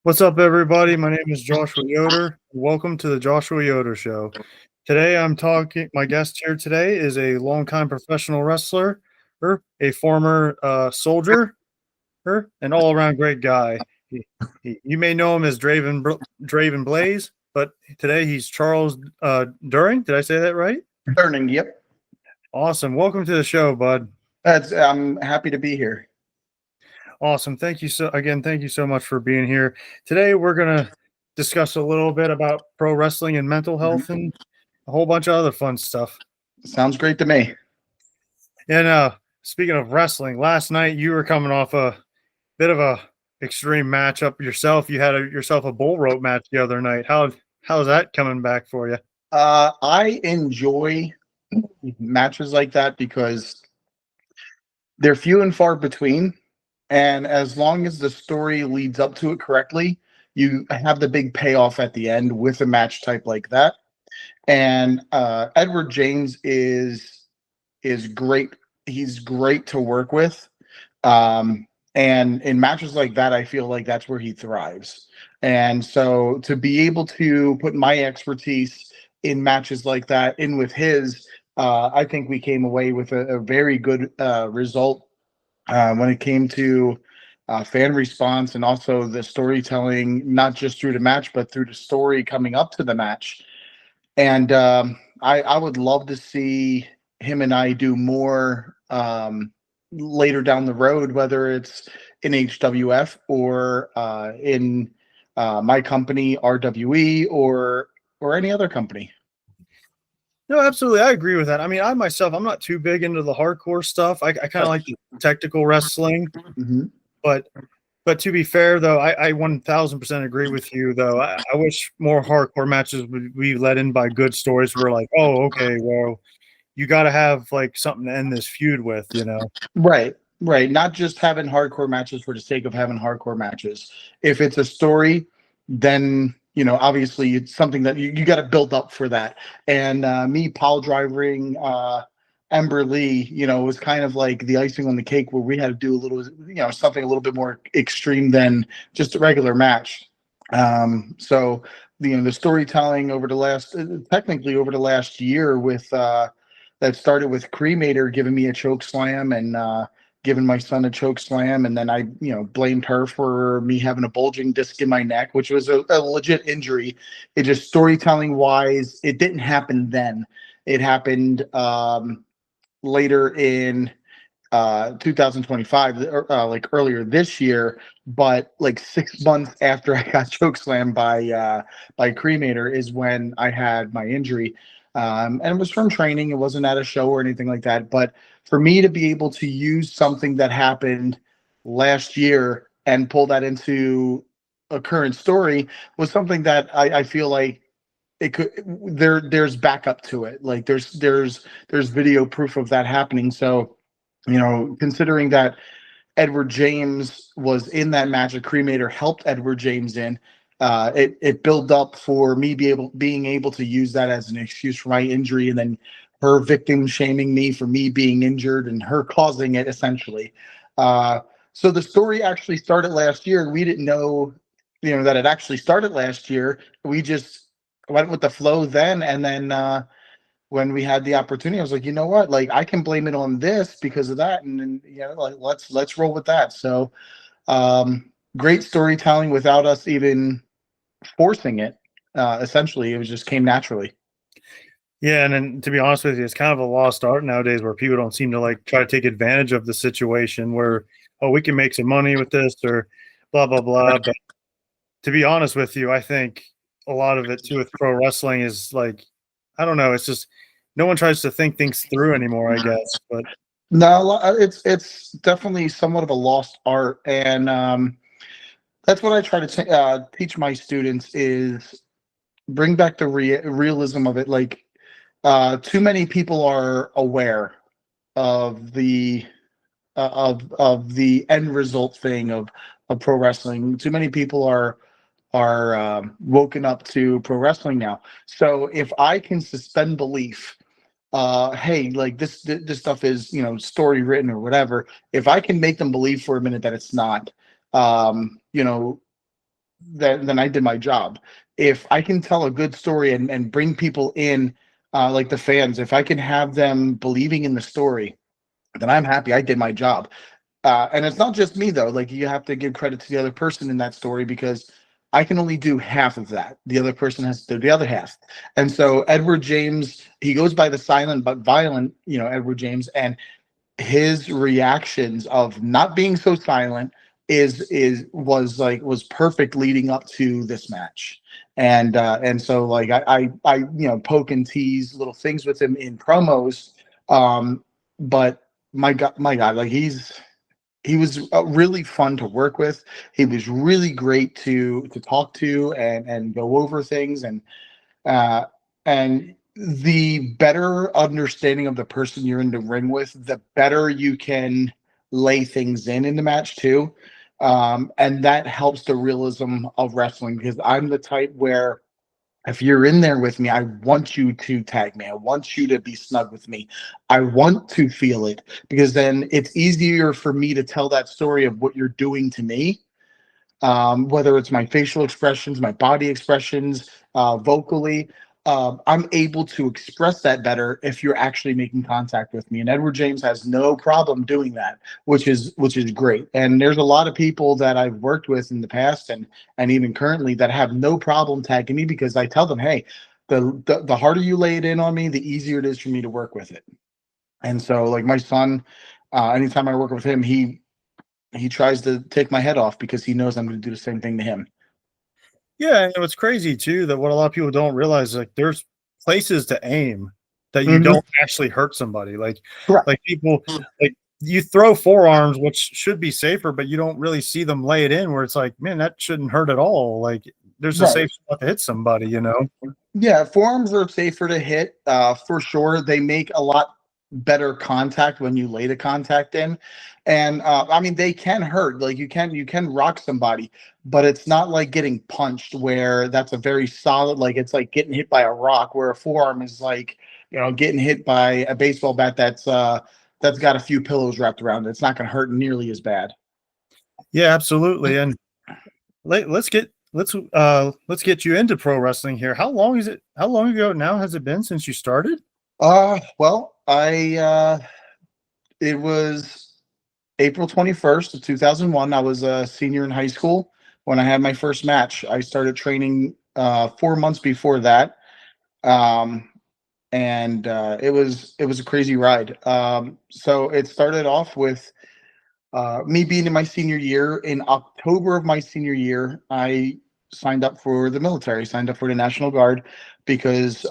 What's up, everybody? My name is Joshua Yoder. Welcome to the Joshua Yoder Show. Today, I'm talking. My guest here today is a longtime professional wrestler, a former soldier, an all-around great guy. You may know him as Draven Blaze, but today he's Charles During. Did I say that right? Learning, yep. Awesome. Welcome to the show, bud. I'm happy to be here. Awesome. Thank you thank you so much for being here. Today we're gonna discuss a little bit about pro wrestling and mental health and a whole bunch of other fun stuff. Sounds great to me. And speaking of wrestling, last night you were coming off a bit of a extreme matchup yourself. You had yourself a bull rope match the other night. How's that coming back for you? I enjoy matches like that because they're few and far between. And as long as the story leads up to it correctly, you have the big payoff at the end with a match type like that. And Edward James is great. He's great to work with. And in matches like that, I feel like that's where he thrives. And so to be able to put my expertise in matches like that in with his, I think we came away with a very good result when it came to fan response and also the storytelling, not just through the match, but through the story coming up to the match. And I would love to see him and I do more later down the road, whether it's in HWF or in my company, RWE, or any other company. No, absolutely. I agree with that. I mean, I myself, I'm not too big into the hardcore stuff. I kind of like the technical wrestling, but to be fair, though, I 1000% agree with you. Though I wish more hardcore matches would be led in by good stories. We're like, oh, okay, well, you got to have like something to end this feud with, you know? Right. Not just having hardcore matches for the sake of having hardcore matches. If it's a story, then obviously it's something that you got to build up for that. And me pile driving Ember Lee, was kind of like the icing on the cake where we had to do a little, something a little bit more extreme than just a regular match. So the storytelling over the last, technically over the last year with that started with Cremator giving me a choke slam and giving my son a choke slam, and then I blamed her for me having a bulging disc in my neck, which was a legit injury. It just, storytelling wise, it didn't happen then. It happened later in 2025, like earlier this year, but like 6 months after I got chokeslammed by Cremator is when I had my injury. And it was from training. It wasn't at a show or anything like that. But for me to be able to use something that happened last year and pull that into a current story was something that I feel like it could, there's backup to it. Like there's video proof of that happening. So, considering that Edward James was in that match, a Cremator helped Edward James in. It built up for me being able to use that as an excuse for my injury, and then her victim shaming me for me being injured and her causing it essentially. So the story actually started last year, and we didn't know, that it actually started last year. We just went with the flow then, and then when we had the opportunity, I was like, you know what, like I can blame it on this because of that, and then like let's roll with that. So great storytelling without us even forcing it. Essentially, it was just came naturally. Yeah, and then to be honest with you, it's kind of a lost art nowadays where people don't seem to like try to take advantage of the situation where, oh, we can make some money with this or blah blah blah. But to be honest with you, I think a lot of it too with pro wrestling is like, I don't know, it's just no one tries to think things through anymore, I guess. But no, it's definitely somewhat of a lost art, and that's what I try to teach my students is bring back the realism of it. Like too many people are aware of the of the end result thing of pro wrestling. Too many people are woken up to pro wrestling now. So if I can suspend belief, hey, like this stuff is story written or whatever. If I can make them believe for a minute that it's not, then I did my job. If I can tell a good story and bring people in, like the fans, if I can have them believing in the story, then I'm happy I did my job. And it's not just me though. Like you have to give credit to the other person in that story because I can only do half of that. The other person has to do the other half. And so Edward James, he goes by the silent but violent, Edward James, and his reactions of not being so silent was perfect leading up to this match. And so like I poke and tease little things with him in promos. But my God, like he was really fun to work with. He was really great to talk to and go over things, uh, and the better understanding of the person you're in the ring with, the better you can lay things in the match too. And that helps the realism of wrestling because I'm the type where if you're in there with me, I want you to tag me. I want you to be snug with me. I want to feel it because then it's easier for me to tell that story of what you're doing to me, whether it's my facial expressions, my body expressions, vocally. I'm able to express that better if you're actually making contact with me. And Edward James has no problem doing that, which is great. And there's a lot of people that I've worked with in the past and even currently that have no problem tagging me because I tell them, hey, the harder you lay it in on me, the easier it is for me to work with it. And so, like my son, anytime I work with him, he tries to take my head off because he knows I'm going to do the same thing to him. Yeah, and what's crazy too that what a lot of people don't realize is like there's places to aim that you Mhm. don't actually hurt somebody. Correct. Like people like you throw forearms, which should be safer, but you don't really see them lay it in where it's like, man, that shouldn't hurt at all. Like there's a Right. safe spot to hit somebody, you know? Yeah, forearms are safer to hit, for sure. They make a lot better contact when you lay the contact in, and I mean they can hurt. Like you can rock somebody, but it's not like getting punched where that's a very solid. Like it's like getting hit by a rock, where a forearm is like getting hit by a baseball bat that's got a few pillows wrapped around it. It's not going to hurt nearly as bad. Yeah, absolutely. And let's get you into pro wrestling here. How long ago now has it been since you started? Well, it was April 21st of 2001. I was a senior in high school when I had my first match. I started training 4 months before that. Um, and it was a crazy ride. So it started off with me being in my senior year. In October of my senior year, I signed up for the military, signed up for the National Guard because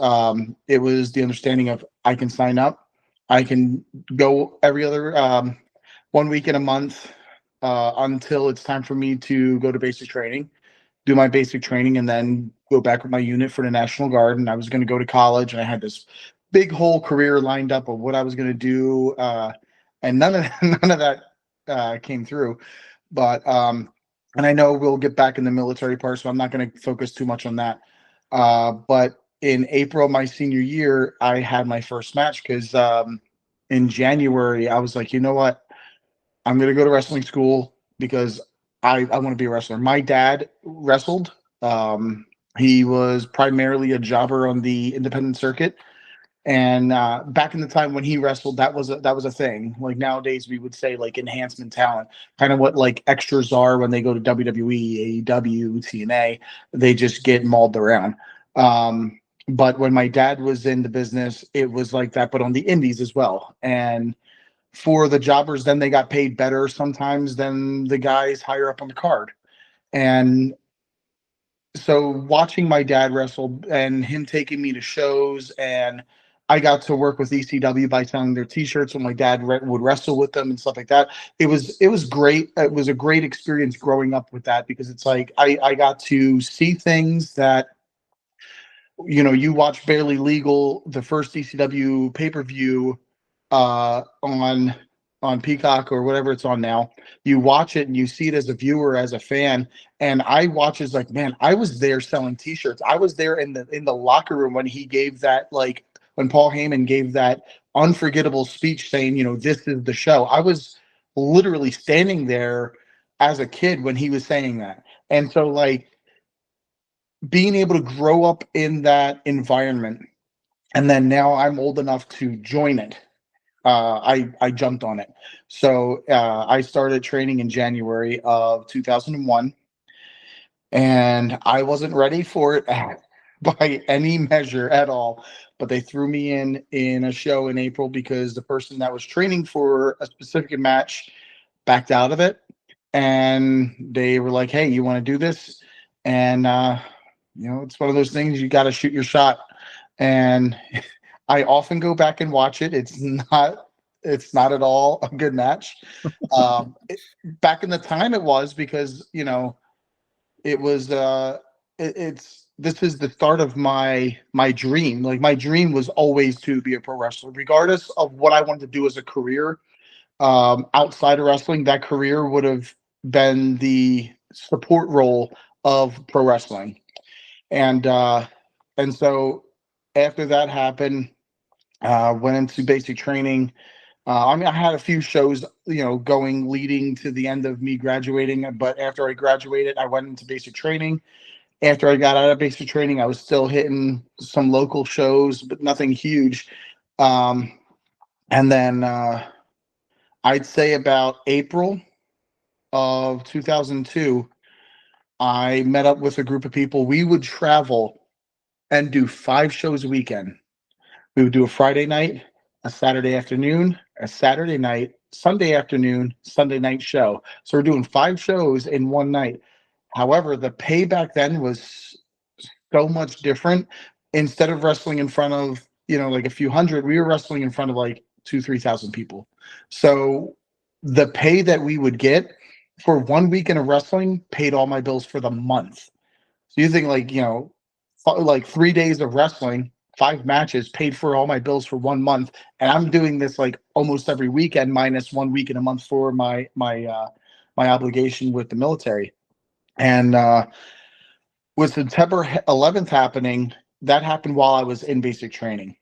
it was the understanding of I can sign up, I can go every other 1 week in a month until it's time for me to go to basic training, do my basic training, and then go back with my unit for the National Guard. And I was going to go to college, and I had this big whole career lined up of what I was going to do, and none of that came through. But and I know we'll get back in the military part, so I'm not going to focus too much on that. But in April of my senior year, I had my first match because in January I was like, you know what, I'm going to go to wrestling school because I want to be a wrestler. My dad wrestled. He was primarily a jobber on the independent circuit. And back in the time when he wrestled, that was a thing. Like nowadays, we would say like enhancement talent, kind of what like extras are when they go to WWE, AEW, TNA. They just get mauled around. But when my dad was in the business, it was like that, but on the indies as well. And for the jobbers, then they got paid better sometimes than the guys higher up on the card. And so watching my dad wrestle and him taking me to shows, and I got to work with ECW by selling their t-shirts when my dad would wrestle with them and stuff like that. It was great. It was a great experience growing up with that because it's like I got to see things that you watch Barely Legal, the first ECW pay-per-view on Peacock or whatever it's on now. You watch it and you see it as a viewer, as a fan, and I watch as like, man, I was there selling T-shirts. I was there in the locker room when he gave that, like when Paul Heyman gave that unforgettable speech saying, this is the show. I was literally standing there as a kid when he was saying that, and so like being able to grow up in that environment, and then now I'm old enough to join it. I jumped on it. So I started training in January of 2001, and I wasn't ready for it by any measure at all. But they threw me in a show in April because the person that was training for a specific match backed out of it, and they were like, "Hey, you want to do this?" And it's one of those things, you got to shoot your shot. And I often go back and watch it. It's not at all a good match. Back in the time, it was, because it was it's this is the start of my dream. Like, my dream was always to be a pro wrestler, regardless of what I wanted to do as a career. Outside of wrestling, that career would have been the support role of pro wrestling. And so after that happened, went into basic training. I had a few shows, going, leading to the end of me graduating. But after I graduated, I went into basic training. After I got out of basic training, I was still hitting some local shows, but nothing huge. And then I'd say about April of 2002, I met up with a group of people. We would travel and do 5 shows a weekend. We would do a Friday night, a Saturday afternoon, a Saturday night, Sunday afternoon, Sunday night show. So we're doing 5 shows in one night. However, the pay back then was so much different. Instead of wrestling in front of, like a few hundred, we were wrestling in front of like 2,000-3,000 people. So the pay that we would get for 1 weekend of wrestling paid all my bills for the month. So you think, like 3 days of wrestling, 5 matches paid for all my bills for 1 month. And I'm doing this like almost every weekend, minus 1 week in a month for my obligation with the military. And with September 11th happening, that happened while I was in basic training.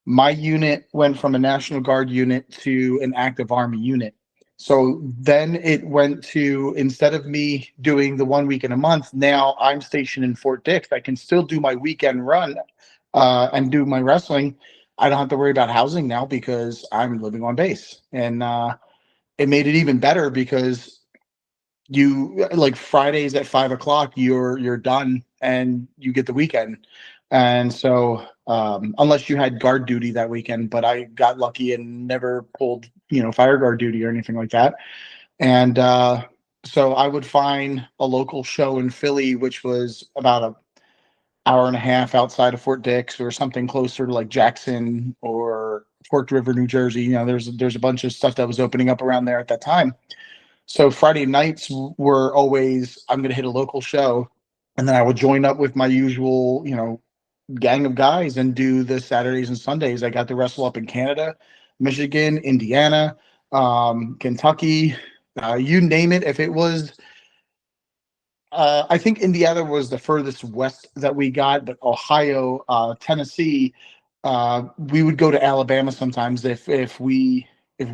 My unit went from a National Guard unit to an active Army unit. So then it went to, instead of me doing the 1 week in a month, now I'm stationed in Fort Dix. I can still do my weekend run and do my wrestling. I don't have to worry about housing now because I'm living on base. And it made it even better because you, like, Fridays at 5 o'clock, you're done and you get the weekend. And so unless you had guard duty that weekend, but I got lucky and never pulled fire guard duty or anything like that. And so I would find a local show in Philly, which was about an hour and a half outside of Fort Dix, or something closer to like Jackson or Forked River, New Jersey. There's a bunch of stuff that was opening up around there at that time. So Friday nights were always, I'm going to hit a local show, and then I would join up with my usual, gang of guys and do the Saturdays and Sundays. I got to wrestle up in Canada, Michigan, Indiana, Kentucky, you name it. If it was, I think Indiana was the furthest west that we got, but Ohio, Tennessee, we would go to Alabama sometimes if we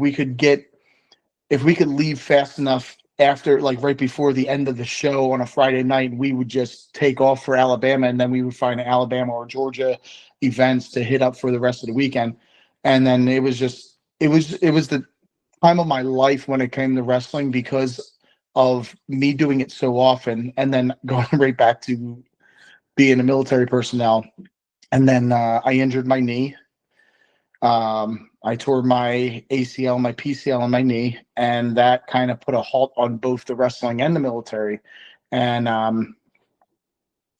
could leave fast enough after, like, right before the end of the show on a Friday night. We would just take off for Alabama, and then we would find Alabama or Georgia events to hit up for the rest of the weekend. And then it was the time of my life when it came to wrestling, because of me doing it so often, and then going right back to being a military personnel. And then I injured my knee. I tore my ACL, my PCL on my knee, and that kind of put a halt on both the wrestling and the military. And I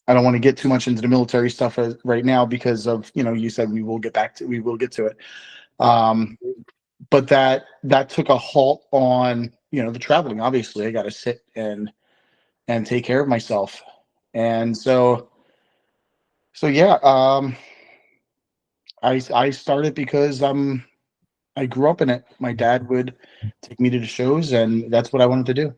don't want to get too much into the military stuff right now because of, you said we will get to it. But that took a halt on, the traveling. Obviously, I got to sit and take care of myself. And so yeah, I started because I grew up in it. My dad would take me to the shows, and that's what I wanted to do.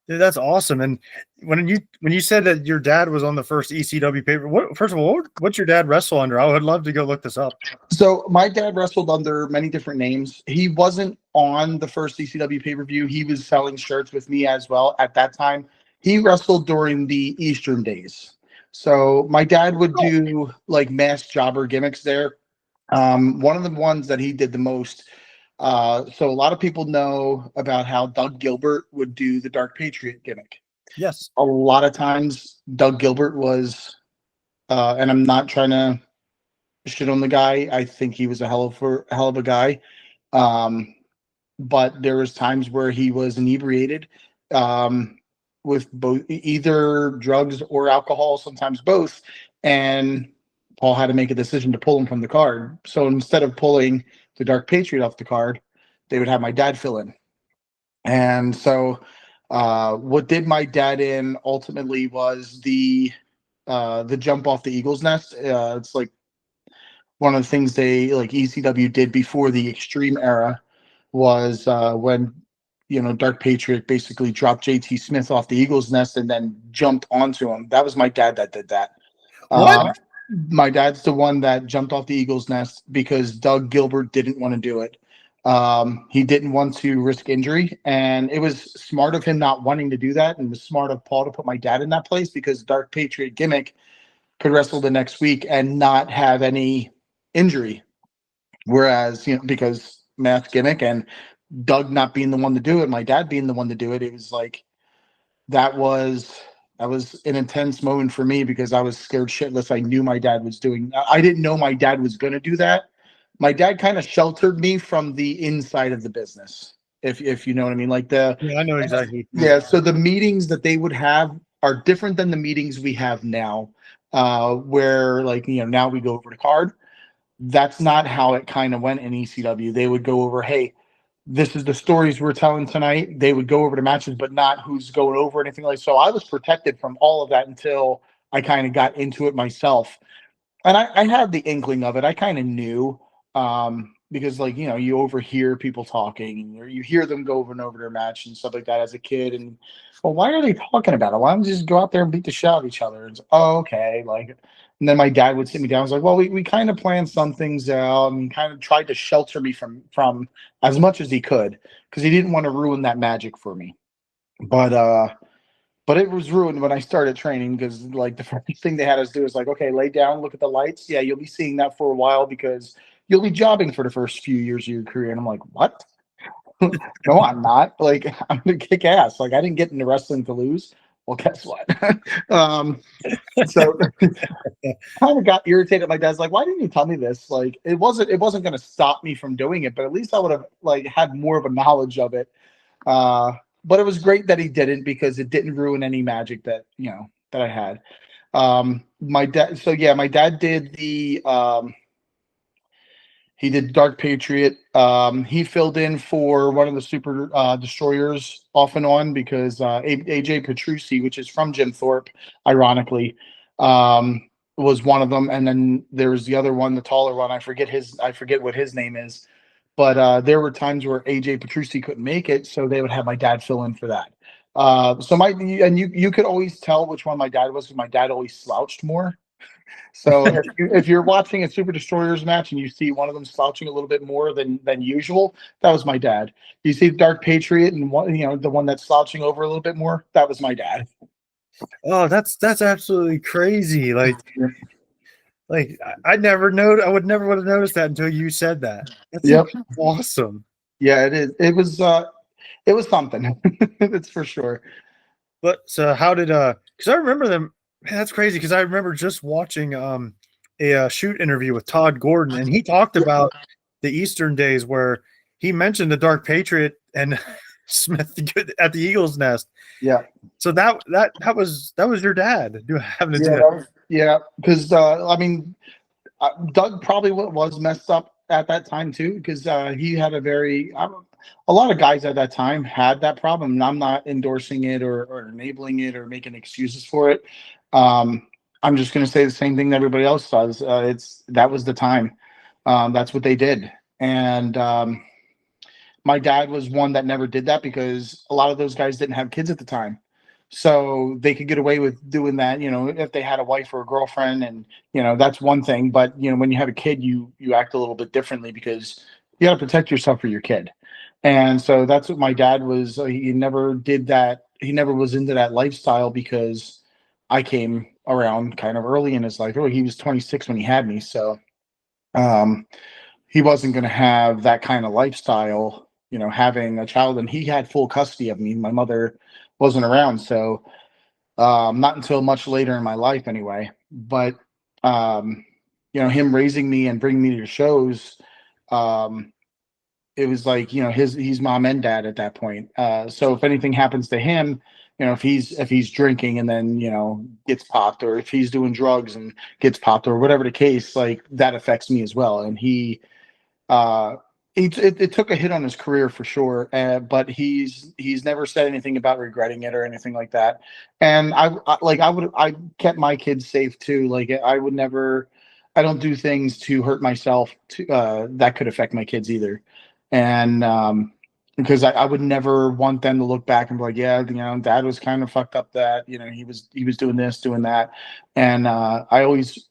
Dude, that's awesome. And when you said that your dad was on the first ECW paper, first of all, what's your dad wrestle under? I would love to go look this up. So my dad wrestled under many different names. He wasn't on the first ECW pay-per-view. He was selling shirts with me as well at that time. He wrestled during the Eastern days. So my dad would do like mass jobber gimmicks there. One of the ones that he did the most. So a lot of people know about how Doug Gilbert would do the Dark Patriot gimmick. Yes. A lot of times, Doug Gilbert was, and I'm not trying to shit on the guy. I think he was a hell of a guy. Um, but there was times where he was inebriated, um, with both either drugs or alcohol, sometimes both, and Paul had to make a decision to pull him from the card. So instead of pulling the Dark Patriot off the card, they would have my dad fill in. And so what did my dad in ultimately was the jump off the Eagle's nest. It's like one of the things they like ECW did before the Extreme era was when Dark Patriot basically dropped JT Smith off the Eagle's nest and then jumped onto him. That was my dad that did that. What? My dad's the one that jumped off the Eagle's nest because Doug Gilbert didn't want to do it. He didn't want to risk injury, and it was smart of him not wanting to do that, and it was smart of Paul to put my dad in that place because Dark Patriot gimmick could wrestle the next week and not have any injury. Whereas, because math gimmick and Doug not being the one to do it, my dad being the one to do it, it was like that was an intense moment for me because I was scared shitless. I knew my dad was doing. I didn't know my dad was going to do that. My dad kind of sheltered me from the inside of the business, if you know what I mean. Like Yeah, I know exactly. yeah. So the meetings that they would have are different than the meetings we have now, where now we go over the card. That's not how it kind of went in ECW. They would go over, hey, this is the stories we're telling tonight. They would go over the matches, but not who's going over anything like. So I was protected from all of that until I kind of got into it myself, and I had the inkling of it. I kind of knew, because you overhear people talking or you hear them go over and over their match and stuff like that as a kid. And well, why are they talking about it? Why don't they just go out there and beat the shit out of each other? And okay, and then my dad would sit me down. I was like, well, we kind of planned some things out and kind of tried to shelter me from as much as he could because he didn't want to ruin that magic for me. But it was ruined when I started training because the first thing they had us do is okay, lay down, look at the lights. Yeah, you'll be seeing that for a while because you'll be jobbing for the first few years of your career. And I'm like, what? No, I'm not. I'm gonna kick ass. I didn't get into wrestling to lose. Well, guess what? So kind of got irritated. My dad's like, why didn't you tell me this? It wasn't going to stop me from doing it, but at least I would have had more of a knowledge of it. But it was great that he didn't because it didn't ruin any magic that that I had. My dad. So yeah, my dad did he did Dark Patriot. He filled in for one of the Super Destroyers off and on because AJ Petrucci, which is from Jim Thorpe, ironically, was one of them. And then there was the other one, the taller one. I forget what his name is. But there were times where AJ Petrucci couldn't make it, so they would have my dad fill in for that. You could always tell which one my dad was because my dad always slouched more. So if you're watching a Super Destroyers match and you see one of them slouching a little bit more than usual, that was my dad. You see Dark Patriot and the one that's slouching over a little bit more, that was my dad. Oh, that's absolutely crazy. I never know. I would never would have noticed that until you said that. That's awesome. Yeah, it is. It was something. It's for sure. But so how did because I remember them. Man, that's crazy because I remember just watching a shoot interview with Todd Gordon, and he talked about the Eastern days where he mentioned the Dark Patriot and Smith at the Eagle's Nest. Yeah. So that was your dad having to do it. Yeah, because Doug probably was messed up at that time too because he had a lot of guys at that time had that problem, and I'm not endorsing it or enabling it or making excuses for it. I'm just going to say the same thing that everybody else does. That was the time. That's what they did. And my dad was one that never did that because a lot of those guys didn't have kids at the time. So they could get away with doing that, if they had a wife or a girlfriend, and, that's one thing. But, when you have a kid, you act a little bit differently because you got to protect yourself for your kid. And so that's what my dad was. He never did that. He never was into that lifestyle because I came around kind of early in his life. Really, he was 26 when he had me, so he wasn't going to have that kind of lifestyle, having a child, and he had full custody of me. My mother wasn't around, so not until much later in my life anyway. But him raising me and bringing me to shows, it was like, he's mom and dad at that point. So if anything happens to him, if he's drinking and then gets popped, or if he's doing drugs and gets popped, or whatever the case, like that affects me as well. And it took a hit on his career for sure, but he's never said anything about regretting it or anything like that. And I kept my kids safe too. Like I don't do things to hurt myself that could affect my kids either. And because I would never want them to look back and be like, yeah, dad was kind of fucked up, that he was doing this, doing that. And I always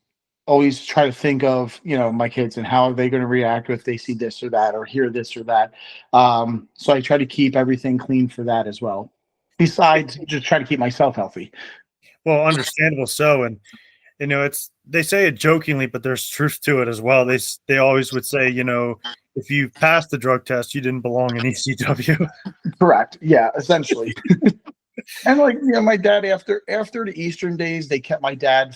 try to think of my kids and how are they going to react if they see this or that or hear this or that. So I try to keep everything clean for that as well, besides just trying to keep myself healthy. Well, understandable. So, and they say it jokingly, but there's truth to it as well. They always would say, if you passed the drug test, you didn't belong in ECW. Correct. Yeah, essentially. And my dad, after the Eastern days, they kept my dad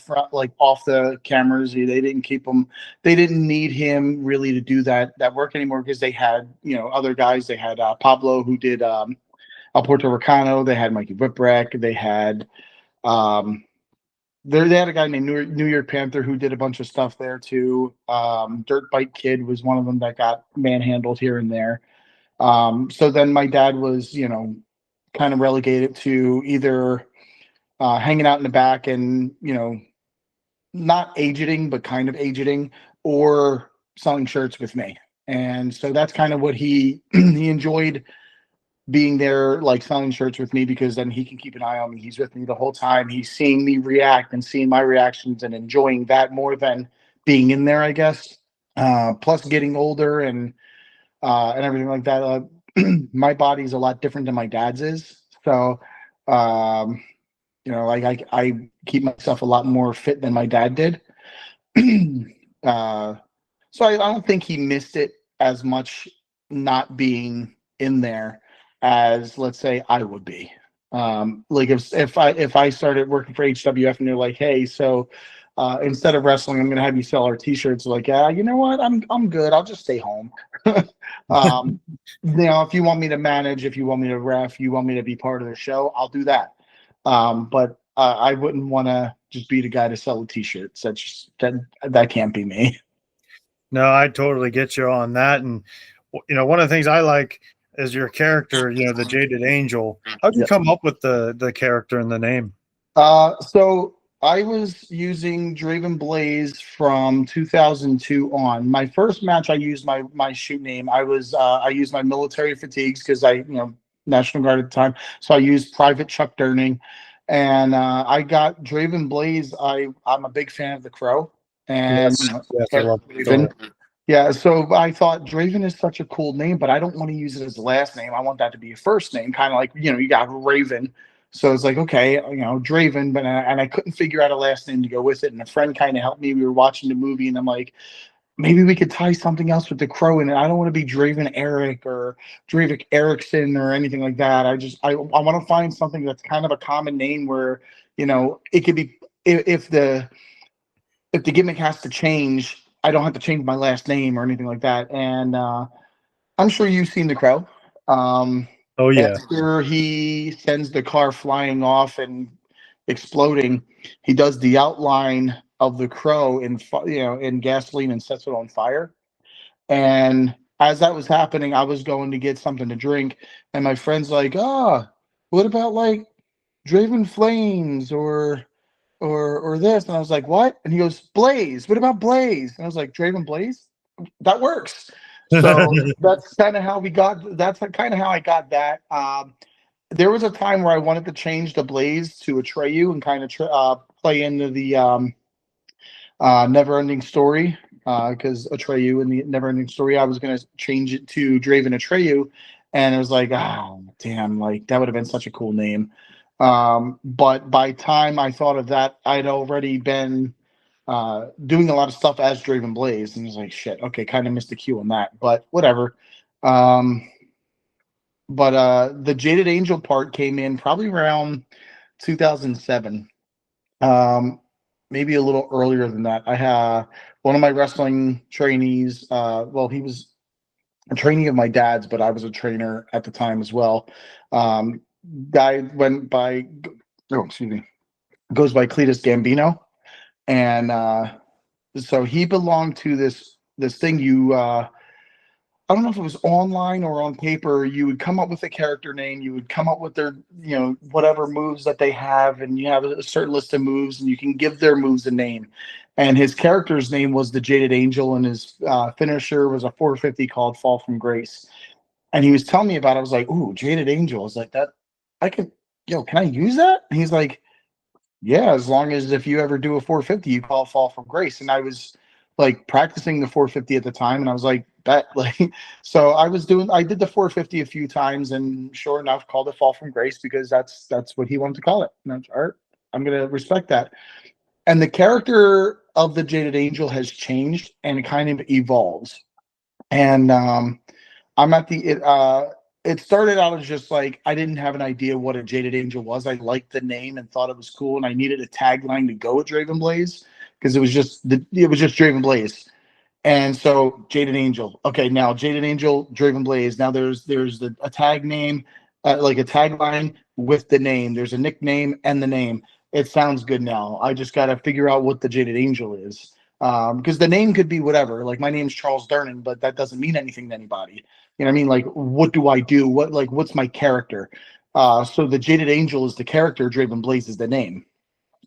off the cameras. They didn't keep him. They didn't need him really to do that work anymore, because they had other guys. They had Pablo, who did El Puerto Ricano. They had Mikey Whipwreck. They had they had a guy named New York Panther who did a bunch of stuff there too. Dirt Bike Kid was one of them that got manhandled here and there. So then my dad was kind of relegated to either hanging out in the back and not agenting, but kind of agenting, or selling shirts with me. And so that's kind of what he enjoyed, being there, like selling shirts with me, because then he can keep an eye on me. He's with me the whole time. He's seeing me react and seeing my reactions and enjoying that more than being in there, I guess. Plus getting older and everything like that. My body's a lot different than my dad's is. So, I keep myself a lot more fit than my dad did. So I don't think he missed it as much not being in there as, let's say, I would be. Like if I started working for HWF and they're like, hey, so instead of wrestling, I'm gonna have you sell our t-shirts. Like, yeah, you know what? I'm good. I'll just stay home. If you want me to manage, if you want me to ref, you want me to be part of the show, I'll do that. But I wouldn't want to just be the guy to sell the t-shirts. That can't be me. No, I totally get you on that. And one of the things I like is your character, the Jaded Angel. How'd you come up with the character and the name? So I was using Draven Blaze from 2002 on. My first match, I used my shoot name. I used my military fatigues, because National Guard at the time. So I used Private Chuck Durning, and I got Draven Blaze. I'm a big fan of the Crow, and Draven. Yeah, so I thought Draven is such a cool name, but I don't want to use it as a last name. I want that to be a first name, kind of like you got Raven. So it's like, okay, Draven, but I couldn't figure out a last name to go with it. And a friend kind of helped me. We were watching the movie, and I'm like, maybe we could tie something else with the Crow in it. I don't want to be Draven Eric or Draven Erickson or anything like that. I want to find something that's kind of a common name where it could be, if the gimmick has to change, I don't have to change my last name or anything like that. And I'm sure you've seen the Crow. Oh yeah. After he sends the car flying off and exploding, he does the outline of the Crow in gasoline and sets it on fire. And as that was happening, I was going to get something to drink, and my friend's like, what about like Draven Flames or this? And I was like, what? And he goes, Blaze. What about Blaze? And I was like, Draven Blaze? That works. So that's kind of how I got that. There was a time where I wanted to change the Blaze to Atreyu and kind of play into the Never-Ending Story, because Atreyu in the Never-Ending Story, I was going to change it to Draven Atreyu, and it was like, oh, damn, like that would have been such a cool name. But by time I thought of that, I'd already been doing a lot of stuff as Draven Blaze, and I was like, shit, okay, kind of missed the cue on that, but whatever. Um, but the Jaded Angel part came in probably around 2007. Um, Maybe a little earlier than that. I had one of my wrestling trainees. Well, he was a trainee of my dad's, but I was a trainer at the time as well. Um, Guy went by, oh, excuse me, goes by Cletus Gambino, and so he belonged to this thing. I don't know if it was online or on paper. You would come up with a character name. You would come up with their, whatever moves that they have, and you have a certain list of moves, and you can give their moves a name. And his character's name was the Jaded Angel, and his finisher was a 450 called Fall from Grace. And he was telling me about it. I was like, "Ooh, Jaded Angel." I was like, "That I could, can I use that?" And he's like, "Yeah, as long as if you ever do a 450, you call Fall from Grace." And I was like practicing the 450 at the time, and I was like, "Bet." Like, so I did the 450 a few times, and sure enough, called it Fall from Grace because that's what he wanted to call it. And that's art. I'm gonna respect that. And the character of the Jaded Angel has changed and it kind of evolves. And I'm at it started out as just like I didn't have an idea what a Jaded Angel was. I liked the name and thought it was cool, and I needed a tagline to go with Draven Blaze because it was just Draven Blaze. And so Jaded Angel. Okay, now Jaded Angel, Draven Blaze. Now there's a tag name, like a tagline with the name. There's a nickname and the name. It sounds good now. I just got to figure out what the Jaded Angel is. Because the name could be whatever. Like my name's Charles Durnan, but that doesn't mean anything to anybody. You know what I mean? Like, what do I do? What's my character? So the Jaded Angel is the character. Draven Blaze is the name.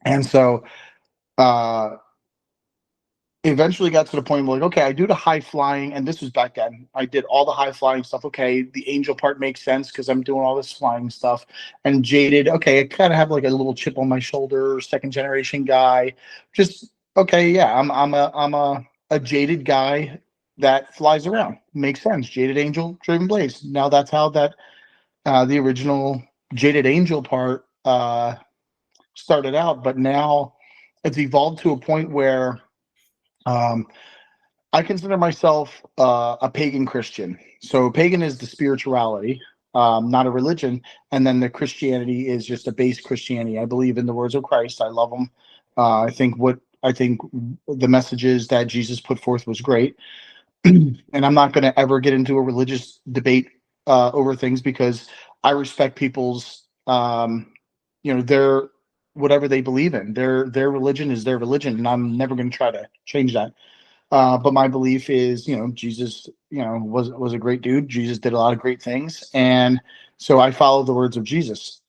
And so uh, eventually got to the point where like, okay, I do the high flying, and this was back then. I did all the high flying stuff. Okay, the angel part makes sense because I'm doing all this flying stuff. And Jaded, okay, I kind of have like a little chip on my shoulder, second generation guy. Just okay, yeah, I'm a jaded guy that flies around. Makes sense. Jaded Angel, Draven Blaze. Now that's how that the original Jaded Angel part started out, but now it's evolved to a point where um, I consider myself a pagan Christian. So pagan is the spirituality, not a religion, and then the Christianity is just a base Christianity. I believe in the words of Christ. I love them. I think the messages that Jesus put forth was great, and I'm not going to ever get into a religious debate over things because I respect people's, their whatever they believe in. Their religion is their religion, and I'm never going to try to change that. But my belief is, Jesus, was a great dude. Jesus did a lot of great things, and so I follow the words of Jesus,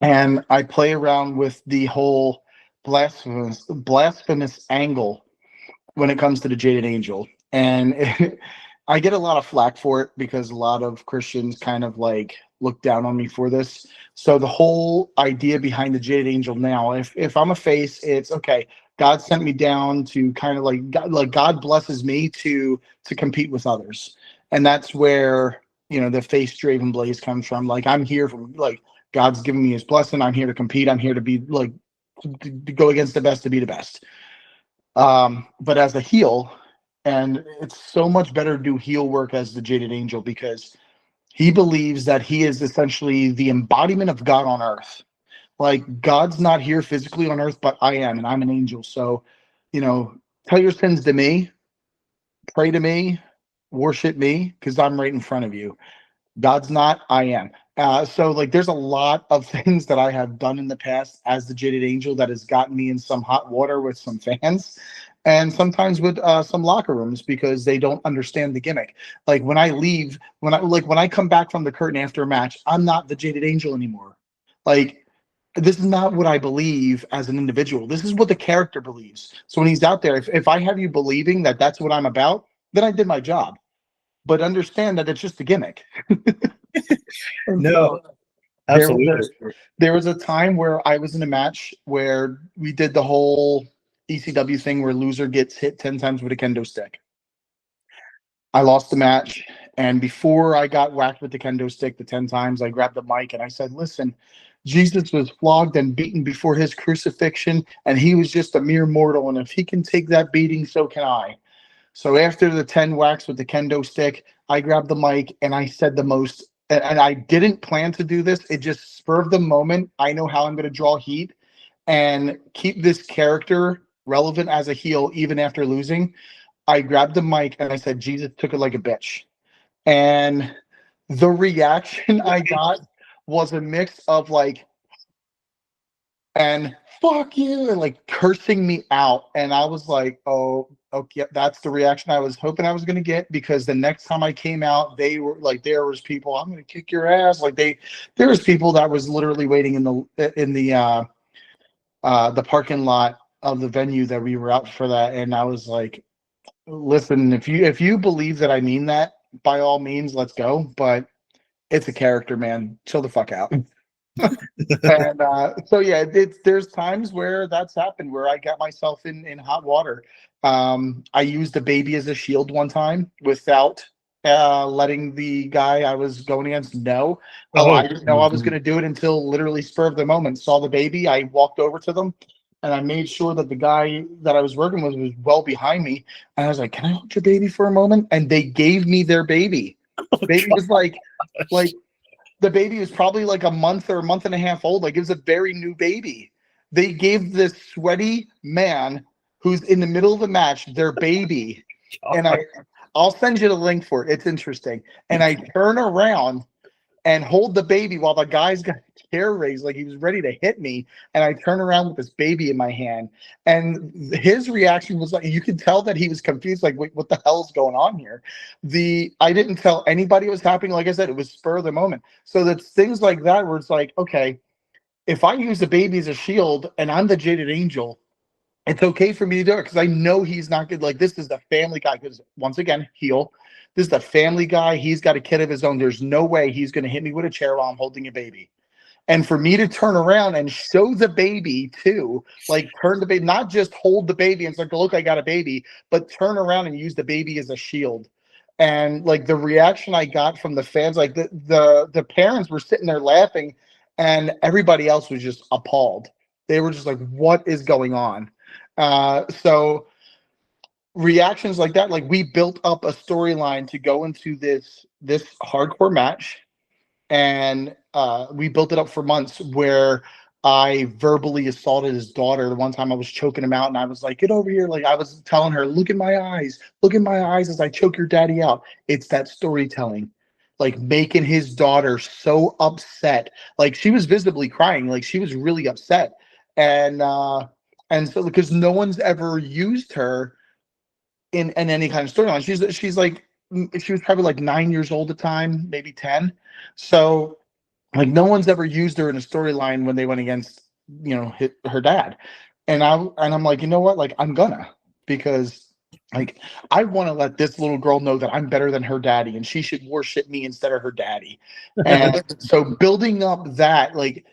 and I play around with the whole blasphemous angle when it comes to the Jaded Angel, and I get a lot of flack for it because a lot of Christians kind of like look down on me for this. So the whole idea behind the Jaded Angel now, if I'm a face, it's okay. God sent me down to kind of like God blesses me to compete with others, and that's where the face Draven Blaze comes from. Like I'm here from like God's giving me His blessing. I'm here to compete. I'm here to be like to go against the best to be the best. But as a heel, and it's so much better to do heel work as the Jaded Angel because he believes that he is essentially the embodiment of God on earth. Like God's not here physically on earth, but I am, and I'm an angel. So, tell your sins to me, pray to me, worship me, because I'm right in front of you. God's not, I am. So like there's a lot of things that I have done in the past as the Jaded Angel that has gotten me in some hot water with some fans and sometimes with some locker rooms because they don't understand the gimmick. Like when I leave, when I come back from the curtain after a match, I'm not the Jaded Angel anymore. Like this is not what I believe as an individual. This is what the character believes. So when he's out there, if I have you believing that that's what I'm about, then I did my job. But understand that it's just a gimmick. No, There absolutely. there was a time where I was in a match where we did the whole ECW thing where loser gets hit 10 times with a kendo stick. I lost the match, and before I got whacked with the kendo stick the 10 times, I grabbed the mic and I said, "Listen, Jesus was flogged and beaten before his crucifixion, and he was just a mere mortal. And if he can take that beating, so can I. So after the 10 whacks with the kendo stick, I grabbed the mic and I said the most, and I didn't plan to do this. It just spur of the moment. I know how I'm going to draw heat and keep this character relevant as a heel even after losing. I grabbed the mic and I said, Jesus took it like a bitch. And the reaction I got was a mix of like, and fuck you, and like cursing me out. And I was like, oh, okay, that's the reaction I was hoping I was going to get, because the next time I came out, they were like, there was people, I'm going to kick your ass. Like there was people that was literally waiting in the parking lot of the venue that we were out for that. And I was like, listen, if you believe that I mean that, by all means, let's go. But it's a character, man. Chill the fuck out. And so yeah, there's times where that's happened, where I got myself in hot water. I used a baby as a shield one time without letting the guy I was going against know. I didn't know I was going to do it until literally spur of the moment. Saw the baby, I walked over to them, and I made sure that the guy that I was working with was well behind me. And I was like, "Can I hold your baby for a moment?" And they gave me their baby. The baby was like the baby was probably like a month or a month and a half old. Like, it was a very new baby. They gave this sweaty man who's in the middle of the match their baby. And I'll send you the link for it. It's interesting. And I turn around and hold the baby while the guy's got a chair raised, like he was ready to hit me. And I turn around with this baby in my hand. And his reaction was like, you could tell that he was confused, like, wait, what the hell's going on here? I didn't tell anybody it was happening. Like I said, it was spur of the moment. So that's things like that where it's like, okay, if I use the baby as a shield and I'm the Jaded Angel, it's okay for me to do it, because I know he's not good. Like, this is the family guy, because once again, heel. This is the family guy. He's got a kid of his own. There's no way he's going to hit me with a chair while I'm holding a baby. And for me to turn around and show the baby too, like turn the baby, not just hold the baby and say, look, I got a baby, but turn around and use the baby as a shield. And like the reaction I got from the fans, like the parents were sitting there laughing, and everybody else was just appalled. They were just like, what is going on? So reactions like that, like we built up a storyline to go into this hardcore match, and we built it up for months, where I verbally assaulted his daughter. The one time I was choking him out, and I was like, get over here. Like, I was telling her, look in my eyes as I choke your daddy out. It's that storytelling, like making his daughter so upset. Like, she was visibly crying, like she was really upset. And so, because no one's ever used her in any kind of storyline. She's like, she was probably like 9 years old at the time, maybe 10. So like no one's ever used her in a storyline when they went against, her dad. And I'm like, you know what? Like, I'm gonna, because like I want to let this little girl know that I'm better than her daddy, and she should worship me instead of her daddy. And so building up that, like,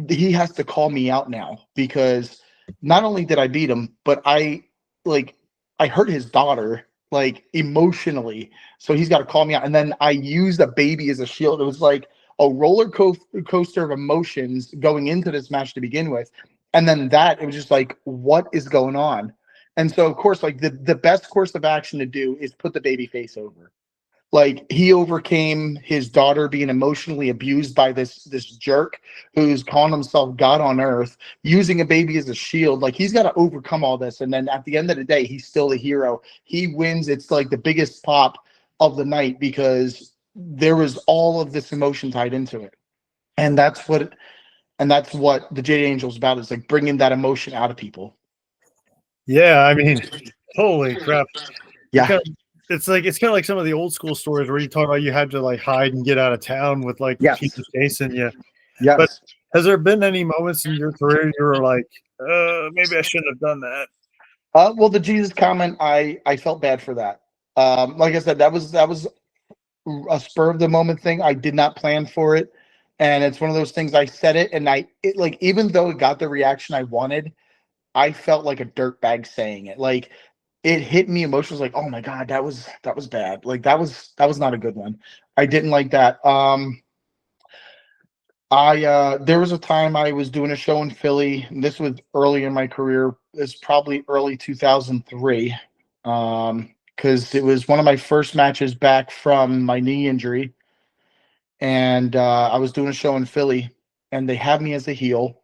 he has to call me out now, because not only did I beat him, but I hurt his daughter, like, emotionally. So he's got to call me out. And then I used a baby as a shield. It was like a coaster of emotions going into this match to begin with. And then it was just like, what is going on? And so, of course, like the best course of action to do is put the baby face over. Like, he overcame his daughter being emotionally abused by this jerk who's calling himself God on earth, using a baby as a shield. Like, he's got to overcome all this, and then at the end of the day, he's still the hero. He wins. It's like the biggest pop of the night, because there was all of this emotion tied into it. And that's what the Jade Angel is about, is like bringing that emotion out of people. Yeah, I mean, holy crap. Yeah. It's kind of like some of the old school stories where you talk about you had to like hide and get out of town with like Yes. people chasing you. Yes. But has there been any moments in your career you were like, maybe I shouldn't have done that? Well, the Jesus comment, I felt bad for that. Like I said, that was a spur of the moment thing. I did not plan for it, and it's one of those things. I said it, and like, even though it got the reaction I wanted, I felt like a dirtbag saying it. Like, it hit me emotionally. Like, oh my god, that was bad. Like, that was not a good one. I didn't like that. There was a time I was doing a show in Philly, and this was early in my career. It's probably early 2003, because it was one of my first matches back from my knee injury, and I was doing a show in Philly, and they have me as a heel.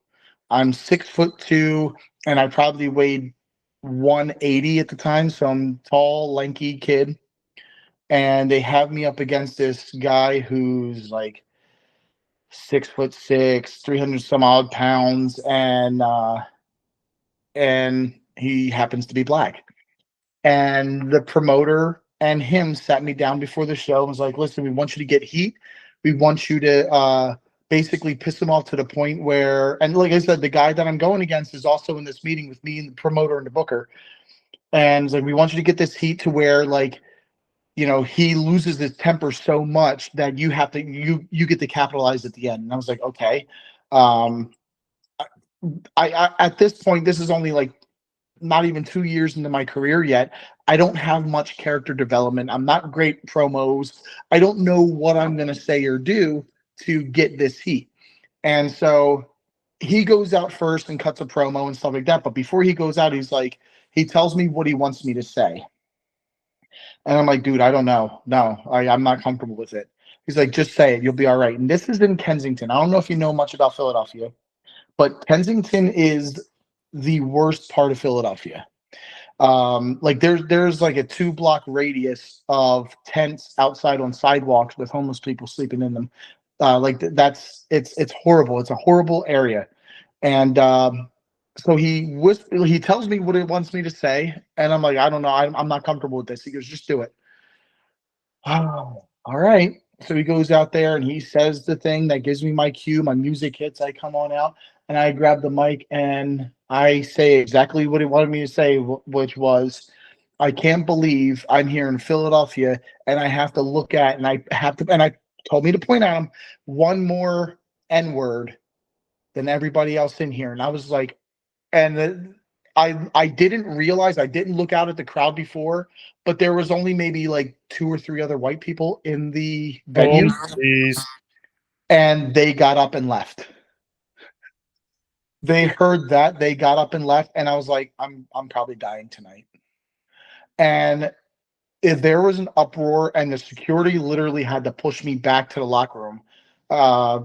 I'm 6'2", and I probably weighed 180 at the time, so I'm tall, lanky kid, and they have me up against this guy who's like 6'6", 300 some odd pounds, and he happens to be black. And the promoter and him sat me down before the show and was like, "Listen, we want you to get heat. We want you to basically piss him off to the point where." And like I said, the guy that I'm going against is also in this meeting with me and the promoter and the booker. And it's like, we want you to get this heat to where, like, he loses his temper so much that you have to you get to capitalize at the end. And I was like, okay. Um, I at this point, this is only like not even 2 years into my career yet. I don't have much character development. I'm not great promos. I don't know what I'm going to say or do to get this heat. And so he goes out first and cuts a promo and stuff like that. But before he goes out, he tells me what he wants me to say. And I'm like, dude, I don't know. No, I'm not comfortable with it. He's like, just say it. You'll be all right. And this is in Kensington. I don't know if you know much about Philadelphia, but Kensington is the worst part of Philadelphia. Like there's like a 2-block radius of tents outside on sidewalks with homeless people sleeping in them. It's horrible. It's a horrible area. And so he tells me what he wants me to say, and I'm like, I don't know, I'm not comfortable with this. He goes, just do it. Oh, all right. So he goes out there and he says the thing that gives me my cue. My music hits. I come on out and I grab the mic and I say exactly what he wanted me to say, which was, "I can't believe I'm here in Philadelphia and I have to look at, and I told me to point at him one more N word than everybody else in here." And I was like, I didn't realize, I didn't look out at the crowd before, but there was only maybe like 2 or 3 other white people in the venue, Please. and they got up and left. They heard that, they got up and left, and I was like, I'm probably dying tonight. And if there was an uproar, and the security literally had to push me back to the locker room,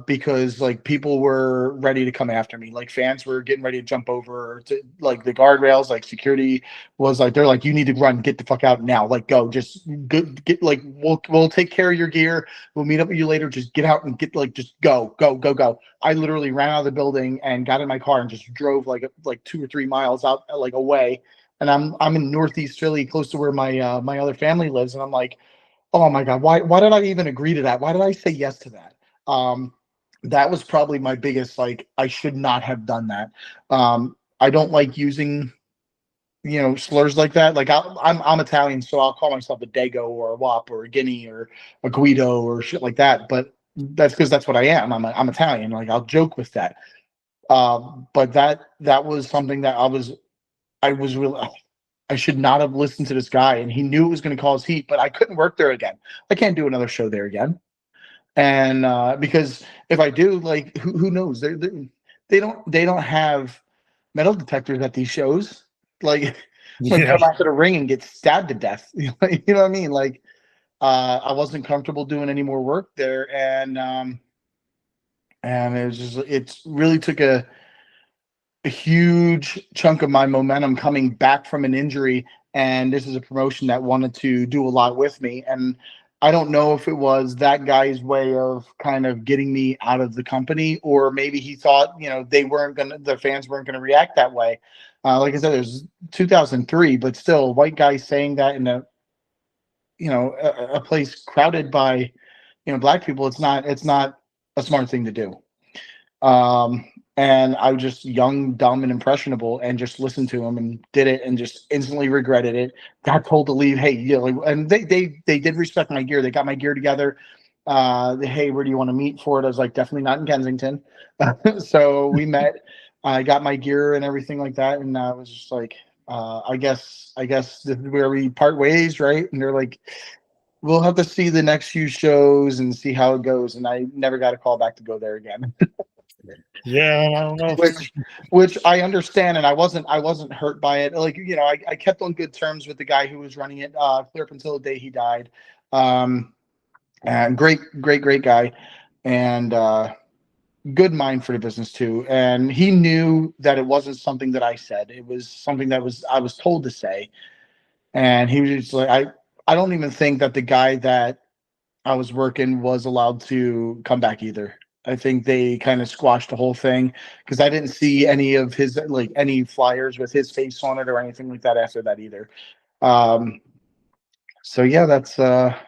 because like people were ready to come after me, like fans were getting ready to jump over to like the guardrails. Like security was like, they're like, "You need to run, get the fuck out now, like go, just get like, we'll take care of your gear, we'll meet up with you later, just get out and get, like, just go, go, go, go." I literally ran out of the building and got in my car and just drove like 2 or 3 miles out, like, away. And I'm in Northeast Philly, close to where my other family lives, and I'm like, oh my God, why did I even agree to that? Why did I say yes to that? That was probably my biggest, like, I should not have done that. I don't like using, slurs like that. Like I'm Italian, so I'll call myself a Dago or a Wop or a Guinea or a Guido or shit like that. But that's because that's what I am. I'm Italian. Like, I'll joke with that. But that was something that I was really, I should not have listened to this guy, and he knew it was going to cause heat, but I couldn't work there again. I can't do another show there again. And because if I do, like, who knows? They don't have metal detectors at these shows. Like, like, Yeah. come out to the ring and get stabbed to death. You know what I mean? Like, I wasn't comfortable doing any more work there, and it really took a huge chunk of my momentum coming back from an injury. And this is a promotion that wanted to do a lot with me. And I don't know if it was that guy's way of kind of getting me out of the company, or maybe he thought, the fans weren't going to react that way. Like I said, it was 2003, but still, white guys saying that in a place crowded by, black people, it's not a smart thing to do. Um, and I was just young, dumb, and impressionable, and just listened to him and did it, and just instantly regretted it. Got told to leave. Hey, and they did respect my gear. They got my gear together. Hey, where do you want to meet for it? I was like, definitely not in Kensington. So we met. I got my gear and everything like that, and I was just like, I guess this is where we part ways, right? And they're like, we'll have to see the next few shows and see how it goes. And I never got a call back to go there again. Yeah, I don't know. which I understand, and I wasn't hurt by it. Like, I kept on good terms with the guy who was running it, clear up until the day he died. And great guy, and good mind for the business too. And he knew that it wasn't something that I said; it was something that I was told to say. And he was just like, I don't even think that the guy that I was working was allowed to come back either. I think they kind of squashed the whole thing because I didn't see any of his, like, any flyers with his face on it or anything like that after that either. Um, so yeah, that's about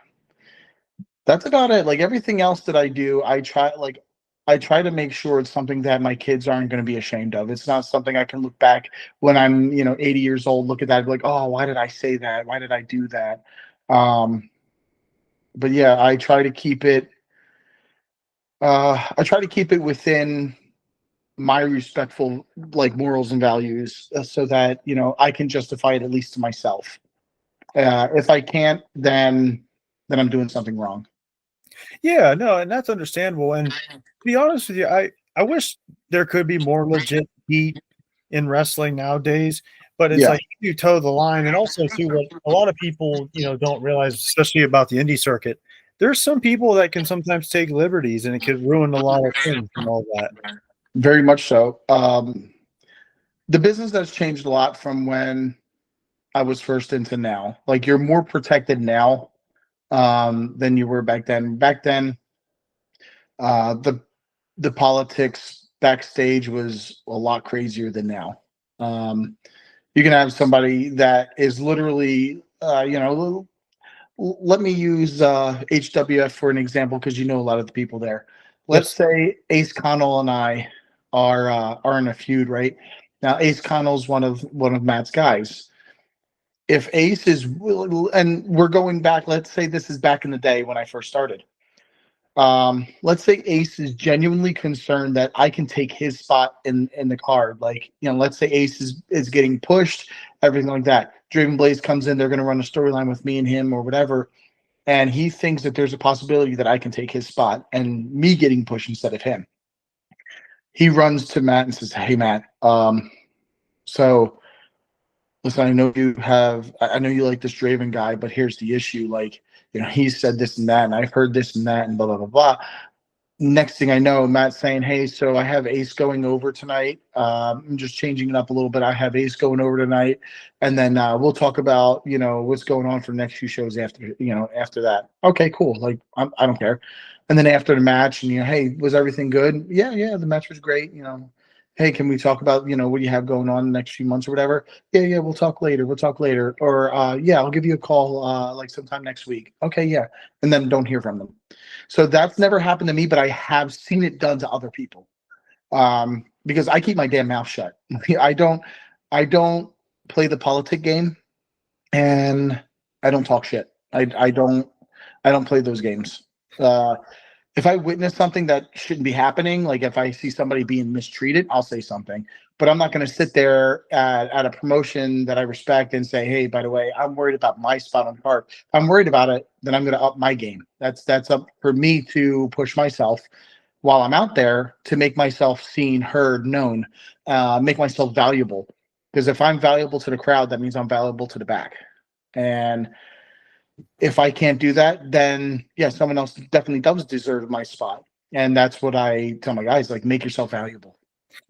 it. Like, everything else that I do, I try to make sure it's something that my kids aren't going to be ashamed of. It's not something I can look back when I'm, 80 years old, look at that, like, oh, why did I say that? Why did I do that? Um, but yeah, I try to keep it within my respectful, like, morals and values, so that, I can justify it at least to myself. If I can't, then I'm doing something wrong. Yeah, no, and that's understandable. And to be honest with you, I wish there could be more legit heat in wrestling nowadays. But it's Yeah, like you toe the line, and also too, what a lot of people don't realize, especially about the indie circuit. There's some people that can sometimes take liberties, and it could ruin a lot of things and all that. very much so. The business has changed a lot from when I was first into now. Like, you're more protected now, than you were back then. Back then, the politics backstage was a lot crazier than now. You can have somebody that is literally, let me use HWF for an example, because a lot of the people there. Let's Yes. say Ace Connell and I are in a feud, right? Now Ace Connell's one of Matt's guys. If Ace is, and we're going back, let's say this is back in the day when I first started. Let's say Ace is genuinely concerned that I can take his spot in the card. Like, let's say Ace is getting pushed, everything like that. Draven Blaze comes in, they're going to run a storyline with me and him or whatever, and he thinks that there's a possibility that I can take his spot and me getting pushed instead of him. He runs to Matt and says, "Hey, Matt, so listen, I know you like this Draven guy, but here's the issue. Like, he said this and that, and I've heard this and that, and blah blah blah blah." Next thing I know, Matt's saying, "Hey, so I have Ace going over tonight. I'm just changing it up a little bit. I have Ace going over tonight, and then we'll talk about what's going on for the next few shows after that." Okay, cool. Like, I don't care. And then after the match, and hey, was everything good? Yeah, the match was great. Hey, can we talk about what you have going on the next few months or whatever? Yeah, we'll talk later. We'll talk later. Or yeah, I'll give you a call like sometime next week. Okay, yeah, and then don't hear from them. So that's never happened to me, but I have seen it done to other people. Because I keep my damn mouth shut. I don't play the politic game, and I don't talk shit. I don't play those games. Uh, if I witness something that shouldn't be happening, like if I see somebody being mistreated, I'll say something. But I'm not going to sit there at a promotion that I respect and say, "Hey, by the way, I'm worried about my spot on the card." If I'm worried about it, then I'm going to up my game. That's up for me to push myself while I'm out there to make myself seen, heard, known, make myself valuable. Because if I'm valuable to the crowd, that means I'm valuable to the back. And if I can't do that, then yeah, someone else definitely does deserve my spot. And that's what I tell my guys, like, make yourself valuable.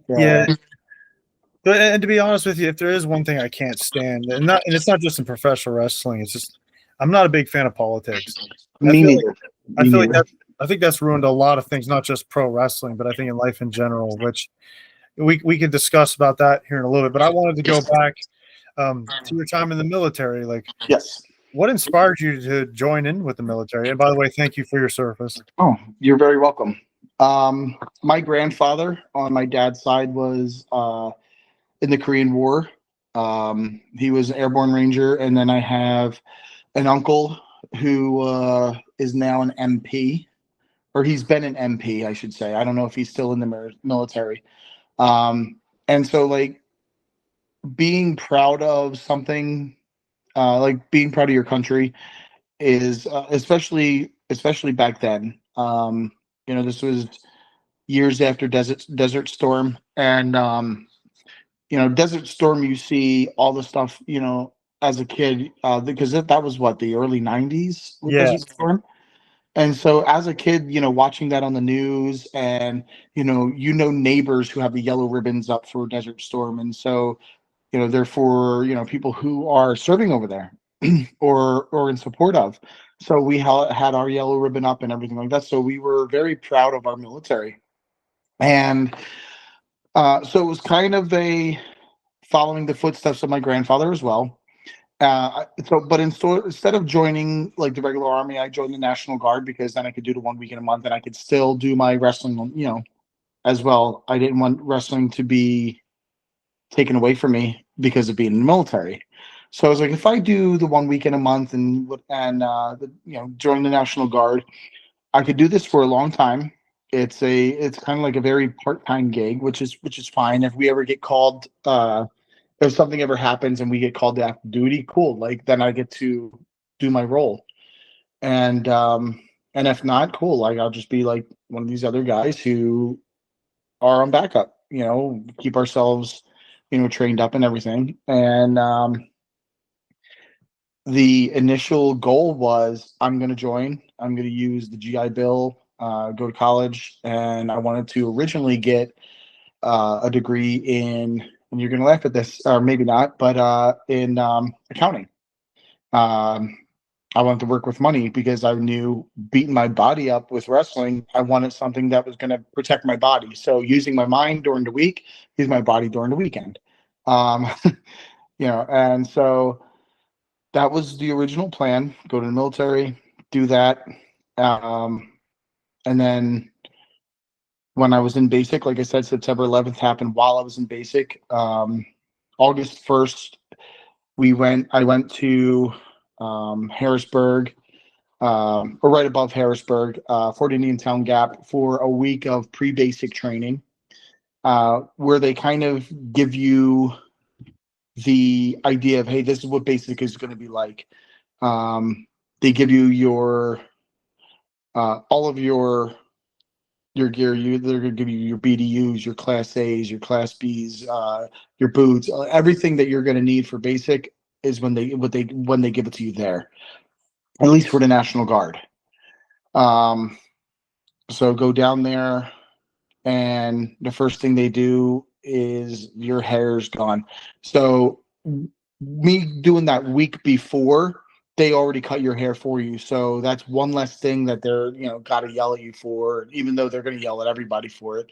Yeah. And to be honest with you, if there is one thing I can't stand, and it's not just in professional wrestling, it's just I'm not a big fan of politics. I Me feel like neither. I Me feel like neither. I think that's ruined a lot of things, not just pro wrestling, but I think in life in general, which we could discuss about that here in a little bit. But I wanted to go back to your time in the military. Like, Yes. what inspired you to join in with the military? And by the way, thank you for your service. Oh, you're very welcome. My grandfather on my dad's side was in the Korean War. He was an airborne ranger, and then I have an uncle who is now an MP, or he's been an MP, I should say. I don't know if he's still in the military. And so, like, being proud of something, like being proud of your country, is especially back then. This was years after Desert Storm, and Desert Storm. You see all the stuff, as a kid, because that was what, the early '90s with Yeah. Desert Storm. And so as a kid, watching that on the news, and neighbors who have the yellow ribbons up for Desert Storm, and so they're for people who are serving over there or in support of. So we had our yellow ribbon up and everything like that. So we were very proud of our military, and so it was kind of a following the footsteps of my grandfather as well. But instead of joining like the regular army, I joined the National Guard, because then I could do the 1 week in a month, and I could still do my wrestling, as well. I didn't want wrestling to be taken away from me because of being in the military. So I was like, if I do the 1 week in a month join the National Guard, I could do this for a long time. It's kind of like a very part-time gig, which is fine. If we ever get called, if something ever happens and we get called to active duty, cool. Like, then I get to do my role. And if not, cool. Like, I'll just be like one of these other guys who are on backup, keep ourselves, trained up and everything. And the initial goal was, I'm going to join. I'm going to use the GI Bill, go to college, and I wanted to originally get a degree in, and you're going to laugh at this, or maybe not, but in accounting. I wanted to work with money, because I knew beating my body up with wrestling, I wanted something that was going to protect my body. So using my mind during the week, use my body during the weekend. And so that was the original plan: go to the military, do that. And then when I was in basic, like I said, September 11th happened while I was in basic. August 1st, I went to Harrisburg, or right above Harrisburg, Fort Indian Town Gap, for a week of pre-basic training, where they kind of give you the idea of, hey, this is what basic is going to be like. They give you your all of your gear. They're going to give you your BDUs, your Class A's, your Class B's, your boots, everything that you're going to need for basic is when they give it to you there, at least for the National Guard. So go down there, and the first thing they do is your hair's gone. So me doing that week before, they already cut your hair for you. So that's one less thing that they're, got to yell at you for, even though they're going to yell at everybody for it,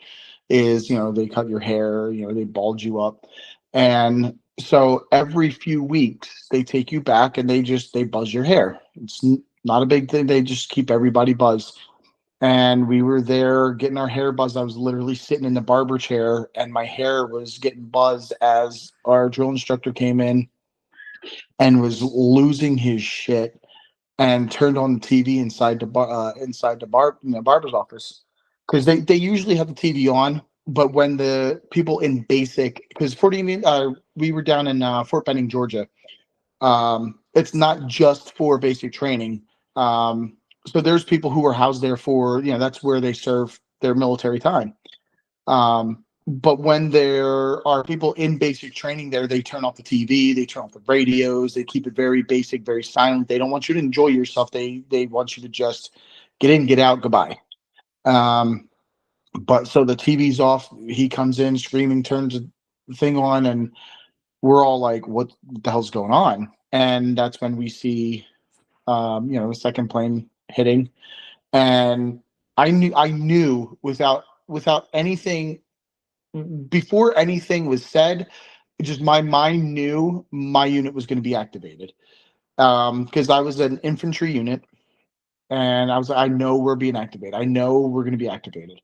is, they cut your hair, they bald you up. And so every few weeks they take you back and they buzz your hair. It's not a big thing. They just keep everybody buzzed. And we were there getting our hair buzzed. I was literally sitting in the barber chair, and my hair was getting buzzed as our drill instructor came in and was losing his shit, and turned on the TV inside the barber's office, because they usually have the TV on, but when the people in basic, because we were down in Fort Benning, Georgia. It's not just for basic training. So there's people who are housed there for, that's where they serve their military time. But when there are people in basic training there, they turn off the TV, they turn off the radios, they keep it very basic, very silent. They don't want you to enjoy yourself. They want you to just get in, get out, goodbye. But so the TV's off, he comes in screaming, turns the thing on, and we're all like, what the hell's going on? And that's when we see, the second plane hitting. And I knew without anything, before anything was said, just my mind knew my unit was going to be activated. Because I was an infantry unit, and I was like, I know we're being activated. I know we're going to be activated.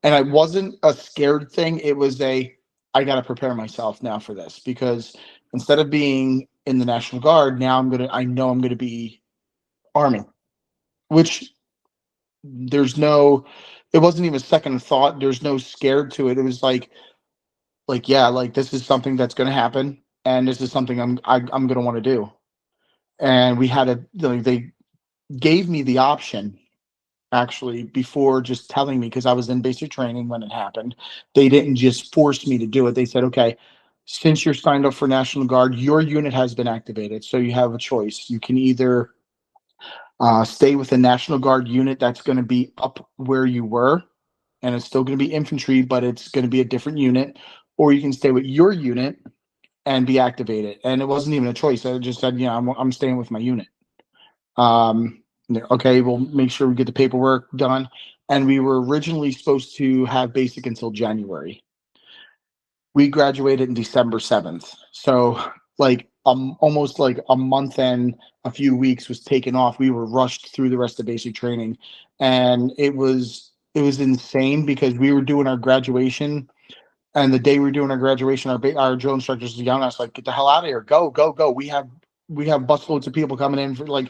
And it wasn't a scared thing. It was I got to prepare myself now for this, because instead of being in the National Guard, now I know I'm going to be Army, which it wasn't even a second thought. There's no scared to it. It was yeah, like, this is something that's going to happen, and this is something I'm going to want to do. And we had they gave me the option actually before just telling me, because I was in basic training when it happened. They didn't just force me to do it. They said, okay, since you're signed up for National Guard, your unit has been activated. So you have a choice. You can either stay with the National Guard unit that's going to be up where you were, and it's still going to be infantry, but it's going to be a different unit, or you can stay with your unit and be activated. And it wasn't even a choice. I just said, I'm staying with my unit. Okay, we'll make sure we get the paperwork done. And we were originally supposed to have basic until January. We graduated in December 7th. So like almost like a month and a few weeks was taken off. We were rushed through the rest of basic training. And it was insane because we were doing our graduation. And the day we were doing our graduation, our drill instructors were yelling at us like, "Get the hell out of here! Go, go, go! We have busloads of people coming in for like."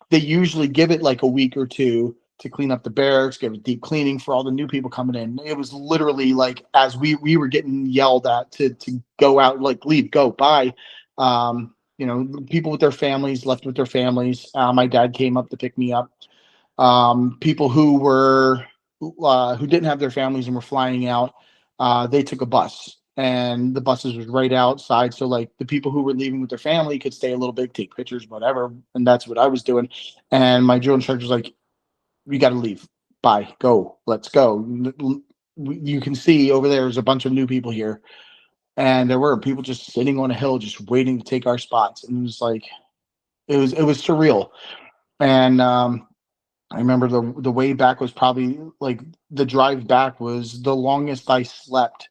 They usually give it like a week or two to clean up the barracks, give it deep cleaning for all the new people coming in. It was literally like as we were getting yelled at to go out, like leave, go, bye. People with their families left with their families. My dad came up to pick me up. People who didn't have their families and were flying out, they took a bus, and the buses was right outside. So like the people who were leaving with their family could stay a little bit, take pictures, whatever. And that's what I was doing. And my drill instructor was like, "We got to leave. Bye. Go. Let's go." You can see over there's a bunch of new people here, and there were people just sitting on a hill, just waiting to take our spots. And it was like, it was surreal. And I remember the way back was probably like the drive back was the longest I slept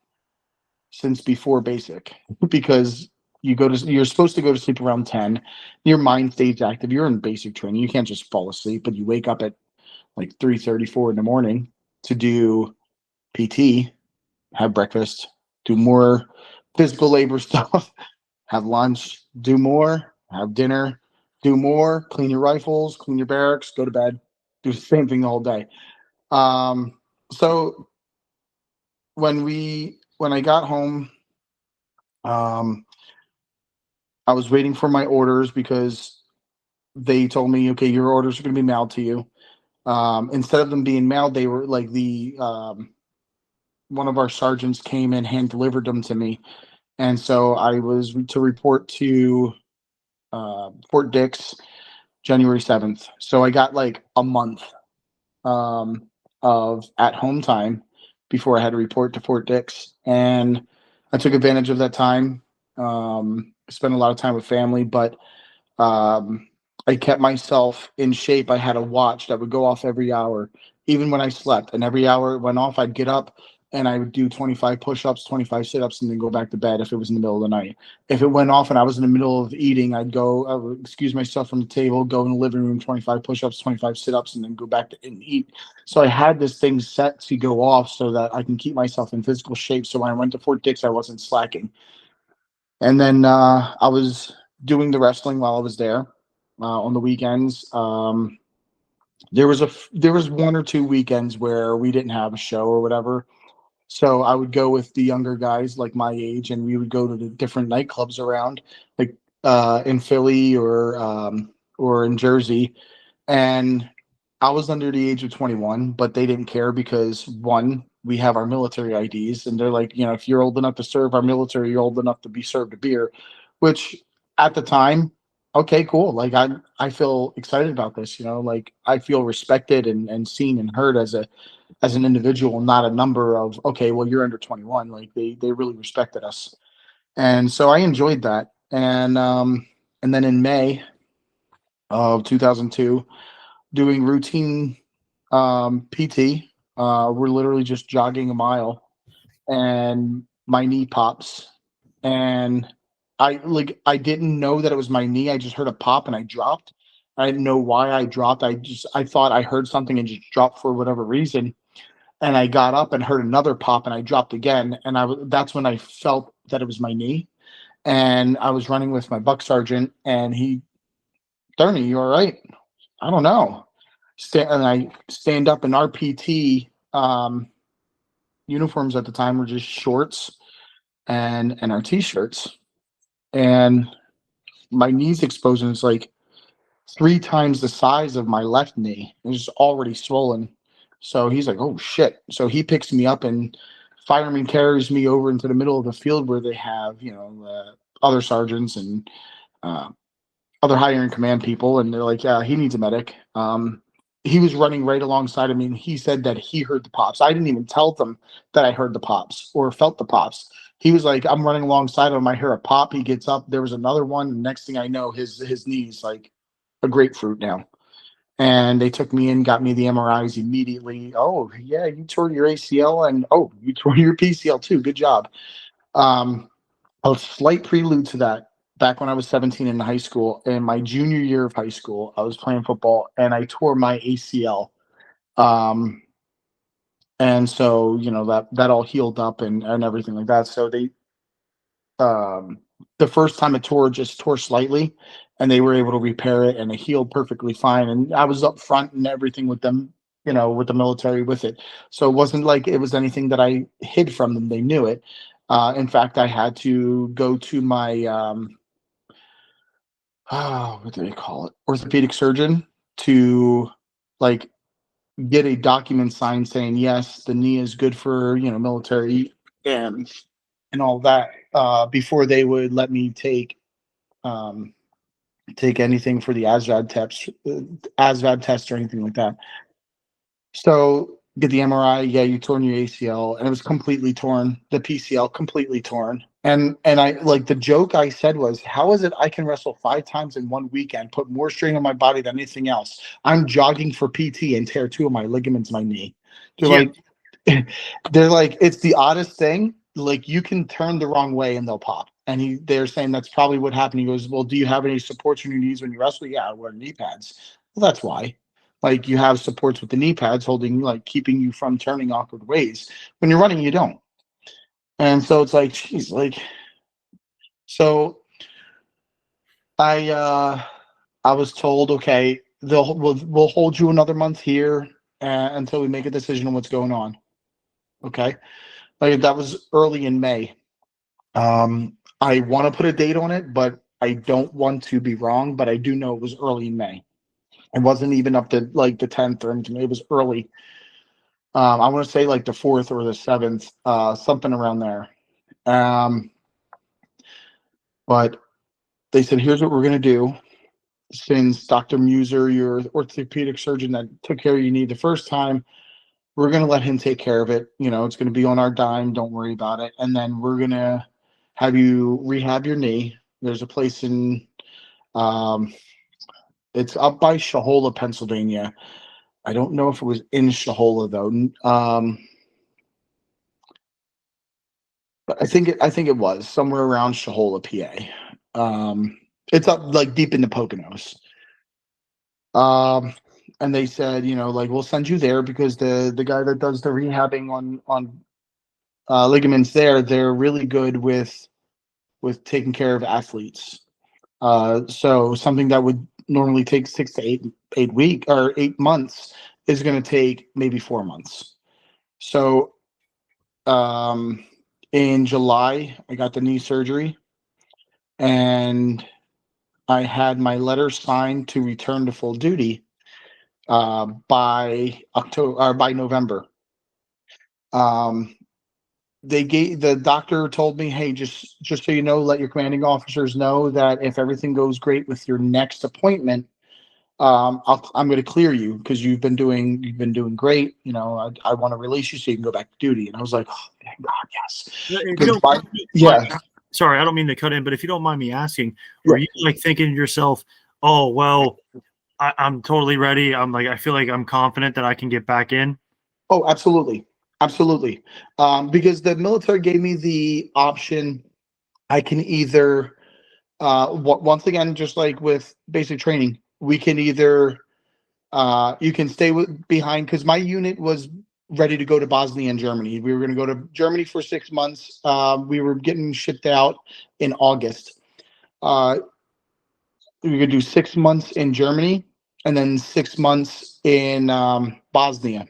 since before basic, because you're supposed to go to sleep around 10. Your mind stays active. You're in basic training. You can't just fall asleep, but you wake up at like 3:34 in the morning to do PT, have breakfast, do more physical labor stuff, have lunch, do more, have dinner, do more, clean your rifles, clean your barracks, go to bed, do the same thing the whole day. So when I got home, um, I was waiting for my orders because they told me, okay, your orders are going to be mailed to you. Instead of them being mailed, they were like one of our sergeants came and hand delivered them to me. And so I was to report to Fort Dix January 7th. So I got like a month of at home time before I had to report to Fort Dix. And I took advantage of that time. Spent a lot of time with family, but I kept myself in shape. I had a watch that would go off every hour, even when I slept. And every hour it went off, I'd get up and I would do 25 push-ups, 25 sit-ups, and then go back to bed if it was in the middle of the night. If it went off and I was in the middle of eating, I would excuse myself from the table, go in the living room, 25 push-ups, 25 sit-ups, and then go back to and eat. So I had this thing set to go off so that I can keep myself in physical shape. So when I went to Fort Dix, I wasn't slacking. And then I was doing the wrestling while I was there on the weekends. There was one or two weekends where we didn't have a show or whatever. So I would go with the younger guys like my age, and we would go to the different nightclubs around, like in Philly or in Jersey. And I was under the age of 21, but they didn't care because one, we have our military IDs, and they're like, if you're old enough to serve our military, you're old enough to be served a beer, which at the time, okay, cool. Like I feel excited about this, like I feel respected and seen and heard as an individual, not a number of, okay, well, you're under 21. Like they really respected us. And so I enjoyed that. And then in May of 2002, doing routine PT. We're literally just jogging a mile, and my knee pops, and I didn't know that it was my knee. I just heard a pop, and I dropped. I didn't know why I dropped. I thought I heard something and just dropped for whatever reason. And I got up and heard another pop, and I dropped again. And that's when I felt that it was my knee. And I was running with my buck sergeant, and Therny, you all right? I don't know. And I stand up, and RPT uniforms at the time were just shorts and our t-shirts, and my knees exposed, and it's like, 3 times the size of my left knee. It was already swollen. So he's like, oh shit. So he picks me up and fireman carries me over into the middle of the field where they have, other sergeants and uh, other higher in command people. And they're like, yeah, he needs a medic. He was running right alongside of me, and he said that he heard the pops. I didn't even tell them that I heard the pops or felt the pops. He was like, I'm running alongside of him. I hear a pop. He gets up. There was another one. Next thing I know, his knee's like a grapefruit now. And they took me in, got me the MRIs immediately. Oh, yeah, you tore your ACL, and oh, you tore your PCL too. Good job. Um, a slight prelude to that. Back when I was 17 in high school, in my junior year of high school, I was playing football and I tore my ACL. Um, and so, that all healed up and everything like that. So um, the first time it tore, just tore slightly, and they were able to repair it, and it healed perfectly fine. And I was up front and everything with them, with the military with it. So it wasn't like it was anything that I hid from them. They knew it. In fact, I had to go to my what do they call it? Orthopedic surgeon to like get a document signed saying yes, the knee is good for military and all that before they would let me um, take anything for the ASVAB test or anything like that. So get the MRI. Yeah, you torn your ACL, and it was completely torn. The PCL completely torn. And I like the joke I said was, how is it I can wrestle 5 times in one weekend, put more strain on my body than anything else? I'm jogging for PT and tear 2 of my ligaments in my knee. They're Yeah. like, they're like, it's the oddest thing. Like you can turn the wrong way and they'll pop. And they're saying that's probably what happened. He goes, well, do you have any supports on your knees when you wrestle? Yeah, I wear knee pads. Well, that's why. Like you have supports with the knee pads holding, like keeping you from turning awkward ways. When you're running, you don't. And so it's like, geez, like, so I was told, okay, we'll hold you another month here until we make a decision on what's going on. Okay, like that was early in May. I want to put a date on it, but I don't want to be wrong. But I do know it was early in May. It wasn't even up to like the 10th or anything. It was early. I want to say like the 4th or the 7th, something around there. But they said, here's what we're going to do. Since Dr. Muser, your orthopedic surgeon that took care of your knee the first time, we're going to let him take care of it. It's going to be on our dime. Don't worry about it. And then we're going to have you rehab your knee. There's a place it's up by Shahola, Pennsylvania. I don't know if it was in Shahola though. But I think it was somewhere around Shahola, PA. It's up like deep in the Poconos. And they said, like we'll send you there because the guy that does the rehabbing on ligaments there, they're really good with taking care of athletes. So something that would normally take 6 to 8 week or 8 months is going to take maybe 4 months. So in July, I got the knee surgery, and I had my letter signed to return to full duty by October or by November. The doctor told me, hey, just so you know, let your commanding officers know that if everything goes great with your next appointment, I'm going to clear you because you've been doing great. I want to release you so you can go back to duty. And I was like, oh, thank God, yes. If you don't, Yeah. sorry, I don't mean to cut in, but if you don't mind me asking, Yeah. were you like thinking to yourself, oh, well, I'm totally ready. I feel like I'm confident that I can get back in. Oh, absolutely. Absolutely. Because the military gave me the option. I can either, once again, just like with basic training, we can either, you can stay behind because my unit was ready to go to Bosnia and Germany. We were going to go to Germany for 6 months. We were getting shipped out in August. We could do 6 months in Germany and then 6 months in Bosnia.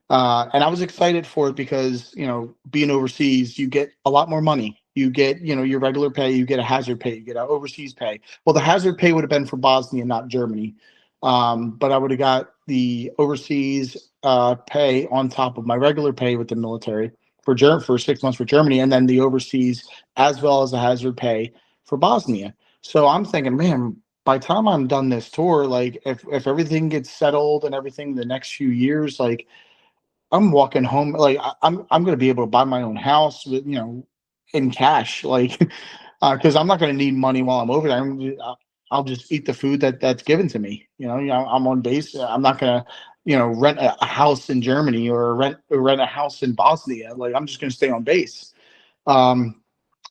And I was excited for it because, being overseas, you get a lot more money. You get, your regular pay, you get a hazard pay, you get an overseas pay. Well, the hazard pay would have been for Bosnia, not Germany. But I would have got the overseas pay on top of my regular pay with the military for 6 months for Germany, and then the overseas as well as the hazard pay for Bosnia. So I'm thinking, man, by the time I'm done this tour, like if everything gets settled and everything the next few years, like I'm walking home, like I'm going to be able to buy my own house with, in cash, like, because I'm not going to need money while I'm over there. I'll just eat the food that's given to me. I'm on base. I'm not going to, rent a house in Germany or rent a house in Bosnia. Like I'm just going to stay on base.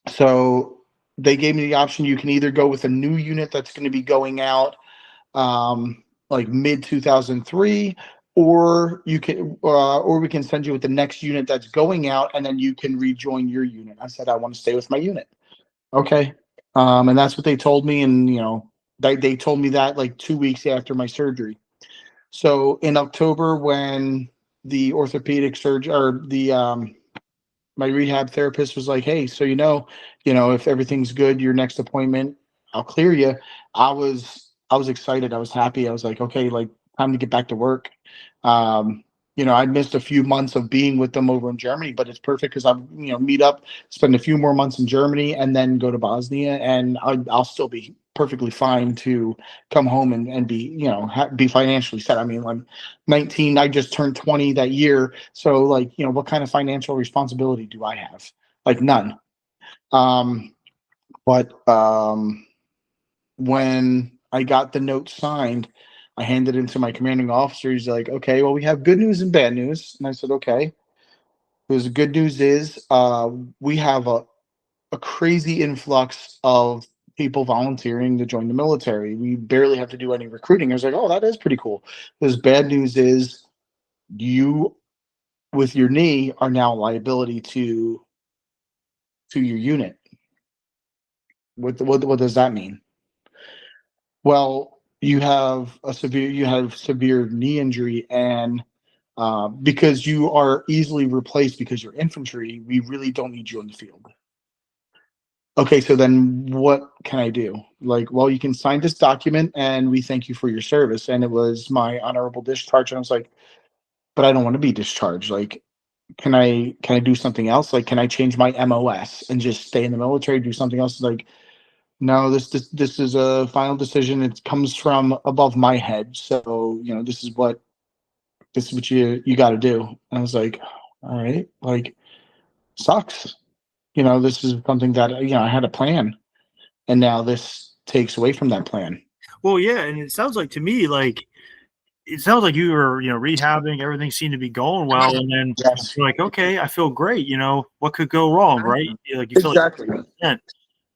So they gave me the option. You can either go with a new unit that's going to be going out like mid 2003, or or we can send you with the next unit that's going out, and then you can rejoin your unit. I said I want to stay with my unit. Okay, and that's what they told me, and they told me that like 2 weeks after my surgery. So in October, when the orthopedic surgeon or the my rehab therapist was like, "Hey, so if everything's good, your next appointment, I'll clear you." I was excited. I was happy. I was like, "Okay, like time to get back to work." I missed a few months of being with them over in Germany, but it's perfect because I'm, meet up, spend a few more months in Germany, and then go to Bosnia, and I'll still be perfectly fine to come home and be, be financially set. I mean, I'm 19. I just turned 20 that year, so like, what kind of financial responsibility do I have? Like none. But when I got the note signed, I handed it to my commanding officer. He's like, "Okay, well, we have good news and bad news." And I said, "Okay." Because the good news is we have a crazy influx of people volunteering to join the military. We barely have to do any recruiting. I was like, "Oh, that is pretty cool." Because bad news is you, with your knee, are now a liability to your unit. What does that mean? Well, you have severe knee injury, and because you are easily replaced because you're infantry, we really don't need you in the field. Okay, so then what can I do? Like, well, you can sign this document and we thank you for your service. And it was my honorable discharge. And I was like, but I don't want to be discharged. Like, can I do something else? Like, can I change my MOS and just stay in the military, do something else? Like, no, this is a final decision. It comes from above my head. So, this is what you got to do. And I was like, all right, like, sucks. This is something that, I had a plan, and now this takes away from that plan. Well, yeah, and it sounds like to me you were, rehabbing, everything seemed to be going well, and then Yes, you're like, okay, I feel great. What could go wrong, right? Like you feel exactly. like,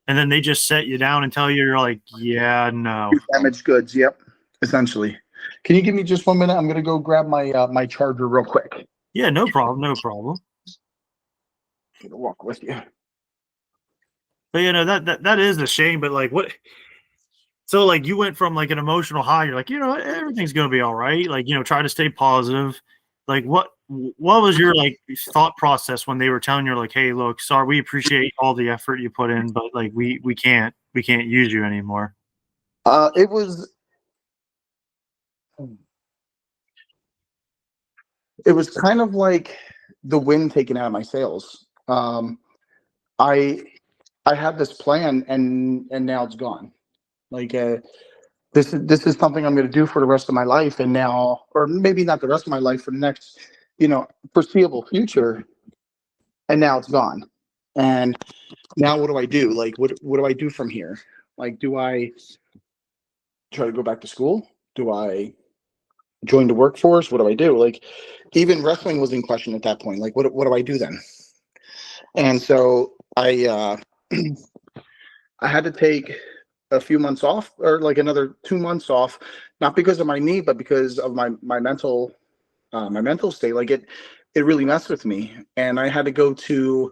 and then they just set you down and tell you, you're like, yeah, no. Damaged goods. Yep. Essentially. Can you give me just 1 minute? I'm gonna go grab my my charger real quick. Yeah, no problem, no problem. I'm gonna walk with you. But that is a shame. But like, what? So like, you went from like an emotional high. You're like, everything's gonna be all right. Like, try to stay positive. Like, what was your like thought process when they were telling you, like, hey, look, sorry, we appreciate all the effort you put in, but like, we can't use you anymore. It was kind of like the wind taken out of my sails. I had this plan, and now it's gone. Like this is something I'm going to do for the rest of my life, and now, or maybe not the rest of my life, for the next foreseeable future, and now it's gone. And now what do I do? Like what do I do from here? Like, do I try to go back to school? Do I join the workforce? What do I do? Like, even wrestling was in question at that point. Like, what do I do then? And so I I had to take a few months off, or like another 2 months off, not because of my knee, but because of my mental state. Like it really messed with me, and I had to go to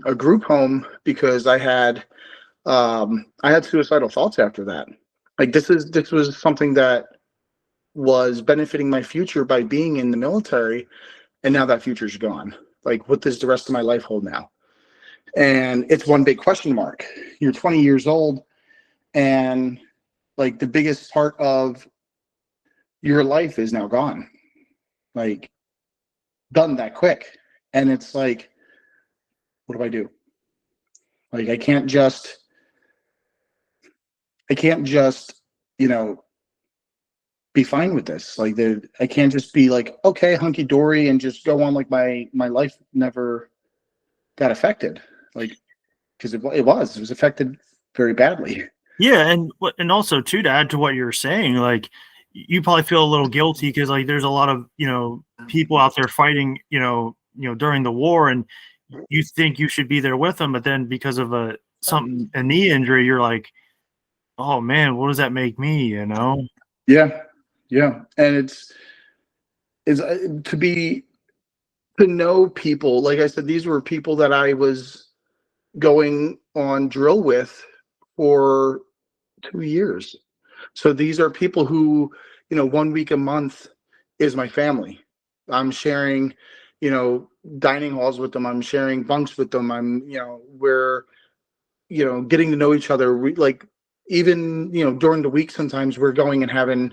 a group home because I had suicidal thoughts after that. Like this was something that was benefiting my future by being in the military, and now that future's gone. Like, what does the rest of my life hold now? And it's one big question mark. You're 20 years old, and like the biggest part of your life is now gone, like done that quick. And it's like, what do I do? Like, I can't just, you know, be fine with this. Like, I can't just be like, okay, hunky dory, and just go on like my life never got affected. Like, because it was affected very badly. Yeah, and also too, to add to what you're saying, like you probably feel a little guilty because like there's a lot of people out there fighting during the war, and you think you should be there with them, but then because of a knee injury, you're like, oh man, what does that make me? Yeah, and it's to know people. Like I said, these were people that I was going on drill with for 2 years. So these are people who, 1 week a month is my family. I'm sharing, dining halls with them. I'm sharing bunks with them. We're, getting to know each other. We like, even, during the week, sometimes we're going and having,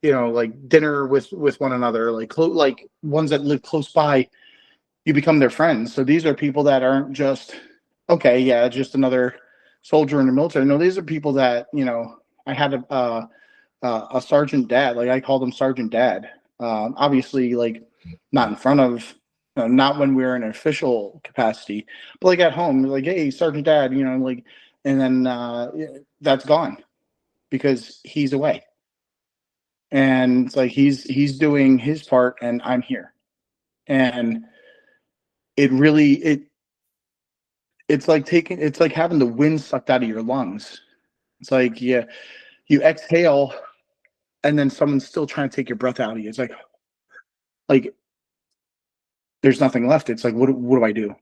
like dinner with one another, like ones that live close by, you become their friends. So these are people that aren't just, okay, yeah, just another soldier in the military. No, these are people that, I had a sergeant dad. Like I called him Sergeant Dad. Obviously, like not in front of, not when we were in an official capacity, but like at home, like, hey, Sergeant Dad, like, and then that's gone because he's away, and it's like he's doing his part, and I'm here, and it's like having the wind sucked out of your lungs. It's like, yeah, you exhale, and then someone's still trying to take your breath out of you. It's like there's nothing left. It's like, what do I do?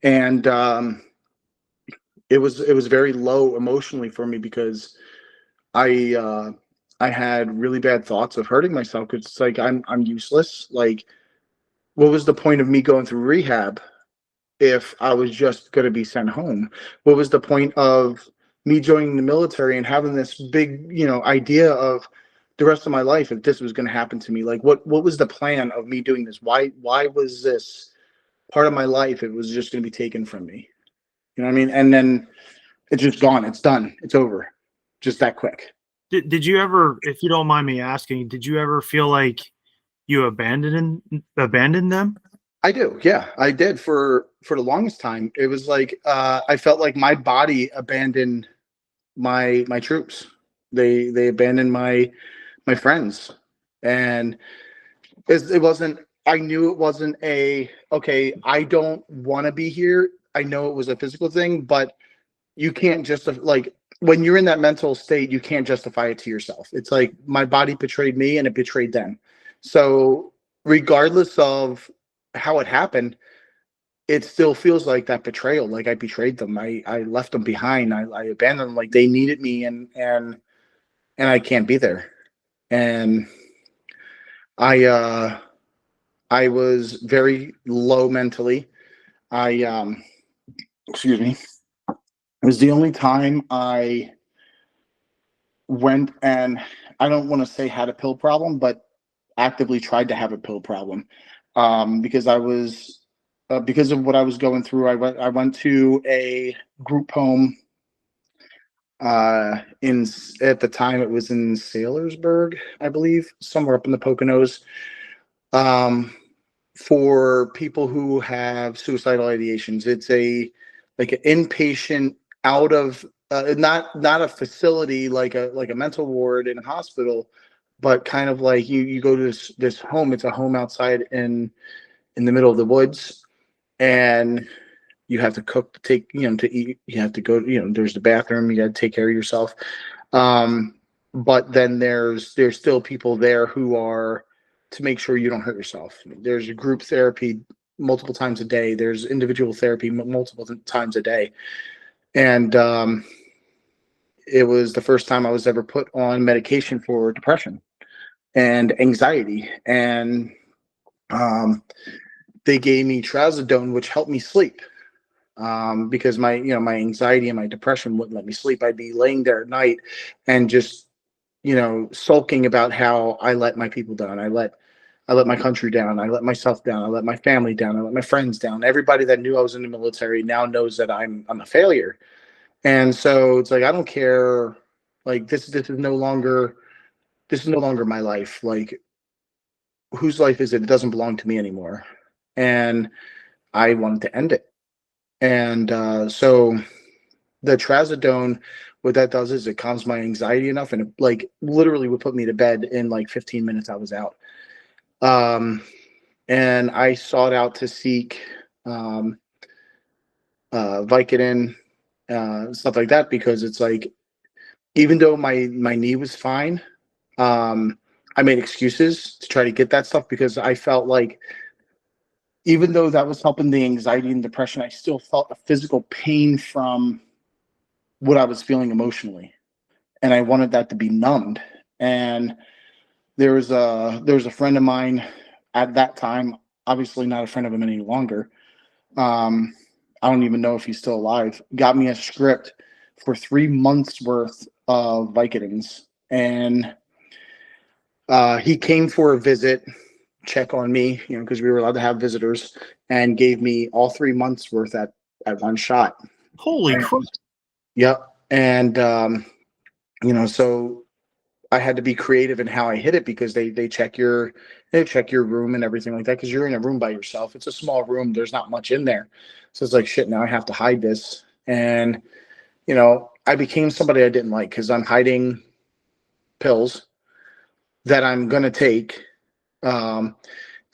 And it was very low emotionally for me because I had really bad thoughts of hurting myself. Cause it's like I'm useless. Like, what was the point of me going through rehab if I was just going to be sent home? What was the point of me joining the military and having this big, idea of the rest of my life if this was going to happen to me? Like, what was the plan of me doing this? Why was this part of my life? It was just going to be taken from me. You know what I mean? And then it's just gone. It's done. It's over. Just that quick. Did you ever, if you don't mind me asking, did you ever feel like you abandoned them? I do. Yeah, I did for the longest time. It was like I felt like my body abandoned my troops. They abandoned my friends, and it wasn't. I knew it wasn't okay. I don't want to be here. I know it was a physical thing, but you can't just like when you're in that mental state, you can't justify it to yourself. It's like my body betrayed me and it betrayed them. So regardless of how it happened, it still feels like that betrayal. Like I betrayed them. I left them behind. I abandoned them. Like they needed me, and I can't be there. And I was very low mentally. Excuse me. It was the only time I went and, I don't want to say had a pill problem, but actively tried to have a pill problem, because I was because of what I was going through. I went to a group home in at the time it was in Saylorsburg, I believe, somewhere up in the Poconos, for people who have suicidal ideations. It's like an inpatient, out of not a facility like a mental ward in a hospital, but kind of like you go to this home. It's a home outside in the middle of the woods, and you have to cook, take, to eat. You have to go, there's the bathroom. You got to take care of yourself. But then there's still people there who are to make sure you don't hurt yourself. There's group therapy multiple times a day. There's individual therapy multiple times a day. And it was the first time I was ever put on medication for depression and anxiety. And they gave me trazodone, which helped me sleep. Because my anxiety and my depression wouldn't let me sleep. I'd be laying there at night and just, sulking about how I let my people down. I let my country down. I let myself down. I let my family down. I let my friends down. Everybody that knew I was in the military now knows that I'm a failure. And so it's like, I don't care. Like this is no longer my life. Like, whose life is it? It doesn't belong to me anymore. And I wanted to end it. And so the trazodone, what that does is it calms my anxiety enough, and it like literally would put me to bed in like 15 minutes. I was out. And I sought out to seek Vicodin, stuff like that, because it's like, even though my knee was fine, I made excuses to try to get that stuff because I felt like, even though that was helping the anxiety and depression, I still felt a physical pain from what I was feeling emotionally. And I wanted that to be numbed. And there was a friend of mine at that time, obviously not a friend of him any longer. I don't even know if he's still alive, got me a script for 3 months worth of Vicodins. And he came for a visit, check on me, because we were allowed to have visitors, and gave me all 3 months worth at one shot. Holy crap. Yep. And so I had to be creative in how I hit it, because they check your room and everything like that, because you're in a room by yourself. It's a small room, there's not much in there. So it's like, shit, now I have to hide this. And I became somebody I didn't like, because I'm hiding pills that I'm gonna take. And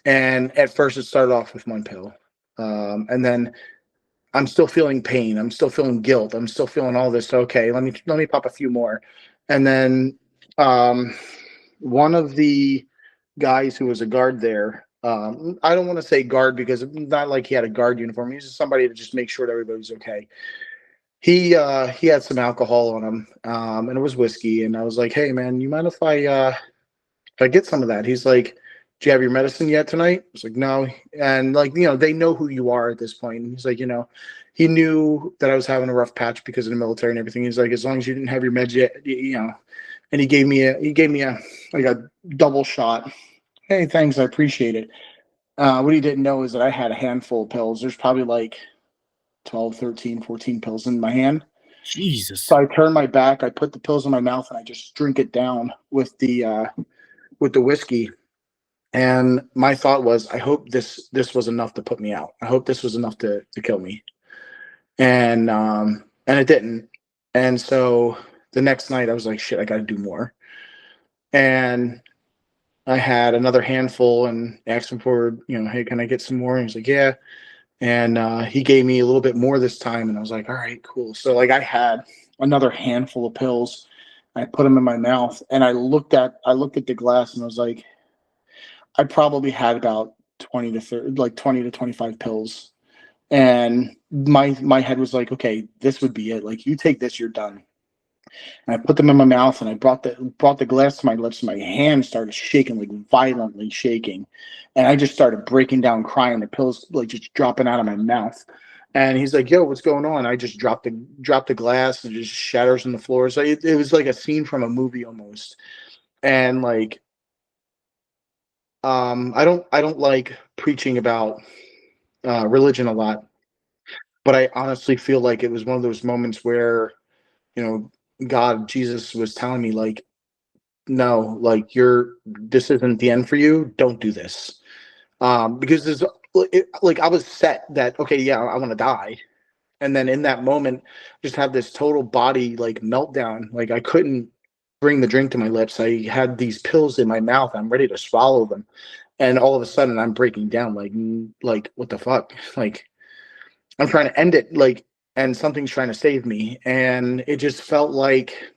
at first it started off with one pill. And then I'm still feeling pain. I'm still feeling guilt. I'm still feeling all this. Okay, let me pop a few more. And then one of the guys who was a guard there, I don't want to say guard because it's not like he had a guard uniform. He's just somebody to just make sure that everybody's okay. He had some alcohol on him, and it was whiskey. And I was like, hey man, you mind if I get some of that? He's like, do you have your medicine yet tonight? I was like, no. And like, they know who you are at this point. And he's like, he knew that I was having a rough patch because of the military and everything. He's like, as long as you didn't have your meds yet, and he gave me a like a double shot. Hey, thanks. I appreciate it. What he didn't know is that I had a handful of pills. There's probably like 12, 13, 14 pills in my hand. Jesus. So I turn my back, I put the pills in my mouth, and I just drink it down with the whiskey. And my thought was, I hope this was enough to put me out. I hope this was enough to kill me. And it didn't. And so the next night I was like, shit, I got to do more. And I had another handful and asked him for, hey, can I get some more? And he's like, yeah. And he gave me a little bit more this time. And I was like, all right, cool. So like I had another handful of pills. I put them in my mouth, and I looked at the glass, and I was like, I probably had about 20 to 25 pills. And my head was like, okay, this would be it. Like, you take this, you're done. And I put them in my mouth, and I brought the glass to my lips, and my hand started shaking, like violently shaking. And I just started breaking down, crying, the pills like just dropping out of my mouth. And he's like, yo, what's going on? I just dropped the glass, and it just shatters on the floor. So it was like a scene from a movie almost. And like, I don't like preaching about religion a lot, but I honestly feel like it was one of those moments where, God, Jesus was telling me like, no, like this isn't the end for you. Don't do this. Because like I was set that, okay, yeah, I want to die. And then in that moment, just have this total body like meltdown. Like I couldn't bring the drink to my lips. I had these pills in my mouth. I'm ready to swallow them. And all of a sudden I'm breaking down like what the fuck? Like I'm trying to end it, like, and something's trying to save me. And it just felt like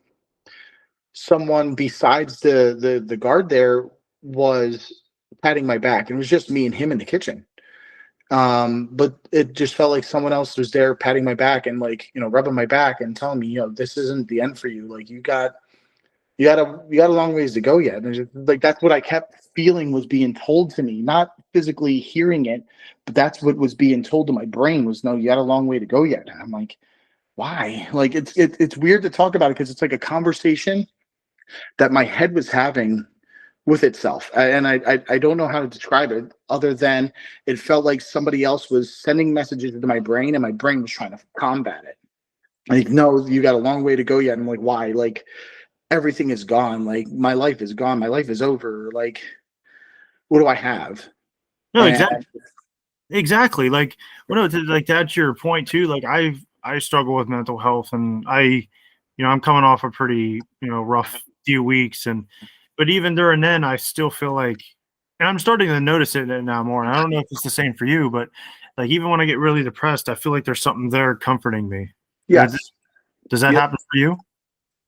someone besides the guard there was patting my back. It was just me and him in the kitchen. But it just felt like someone else was there patting my back and like, rubbing my back and telling me, this isn't the end for you. Like you got you got a long ways to go yet. And it's just, like, that's what I kept feeling was being told to me, not physically hearing it, but that's what was being told to my brain was, no, you got a long way to go yet. And I'm like, why? Like, it's weird to talk about it because it's like a conversation that my head was having with itself. And I don't know how to describe it other than it felt like somebody else was sending messages into my brain and my brain was trying to combat it. Like, no, you got a long way to go yet. I'm like, why? Like, everything is gone. Like, my life is gone. My life is over. Like, what do I have? No, And exactly. Like, well, no, like that's your point too. Like I struggle with mental health, and I'm coming off a pretty, rough few weeks, but even during then, I still feel like, and I'm starting to notice it now more. And I don't know if it's the same for you, but like even when I get really depressed, I feel like there's something there comforting me. yes, Does that yep. happen for you?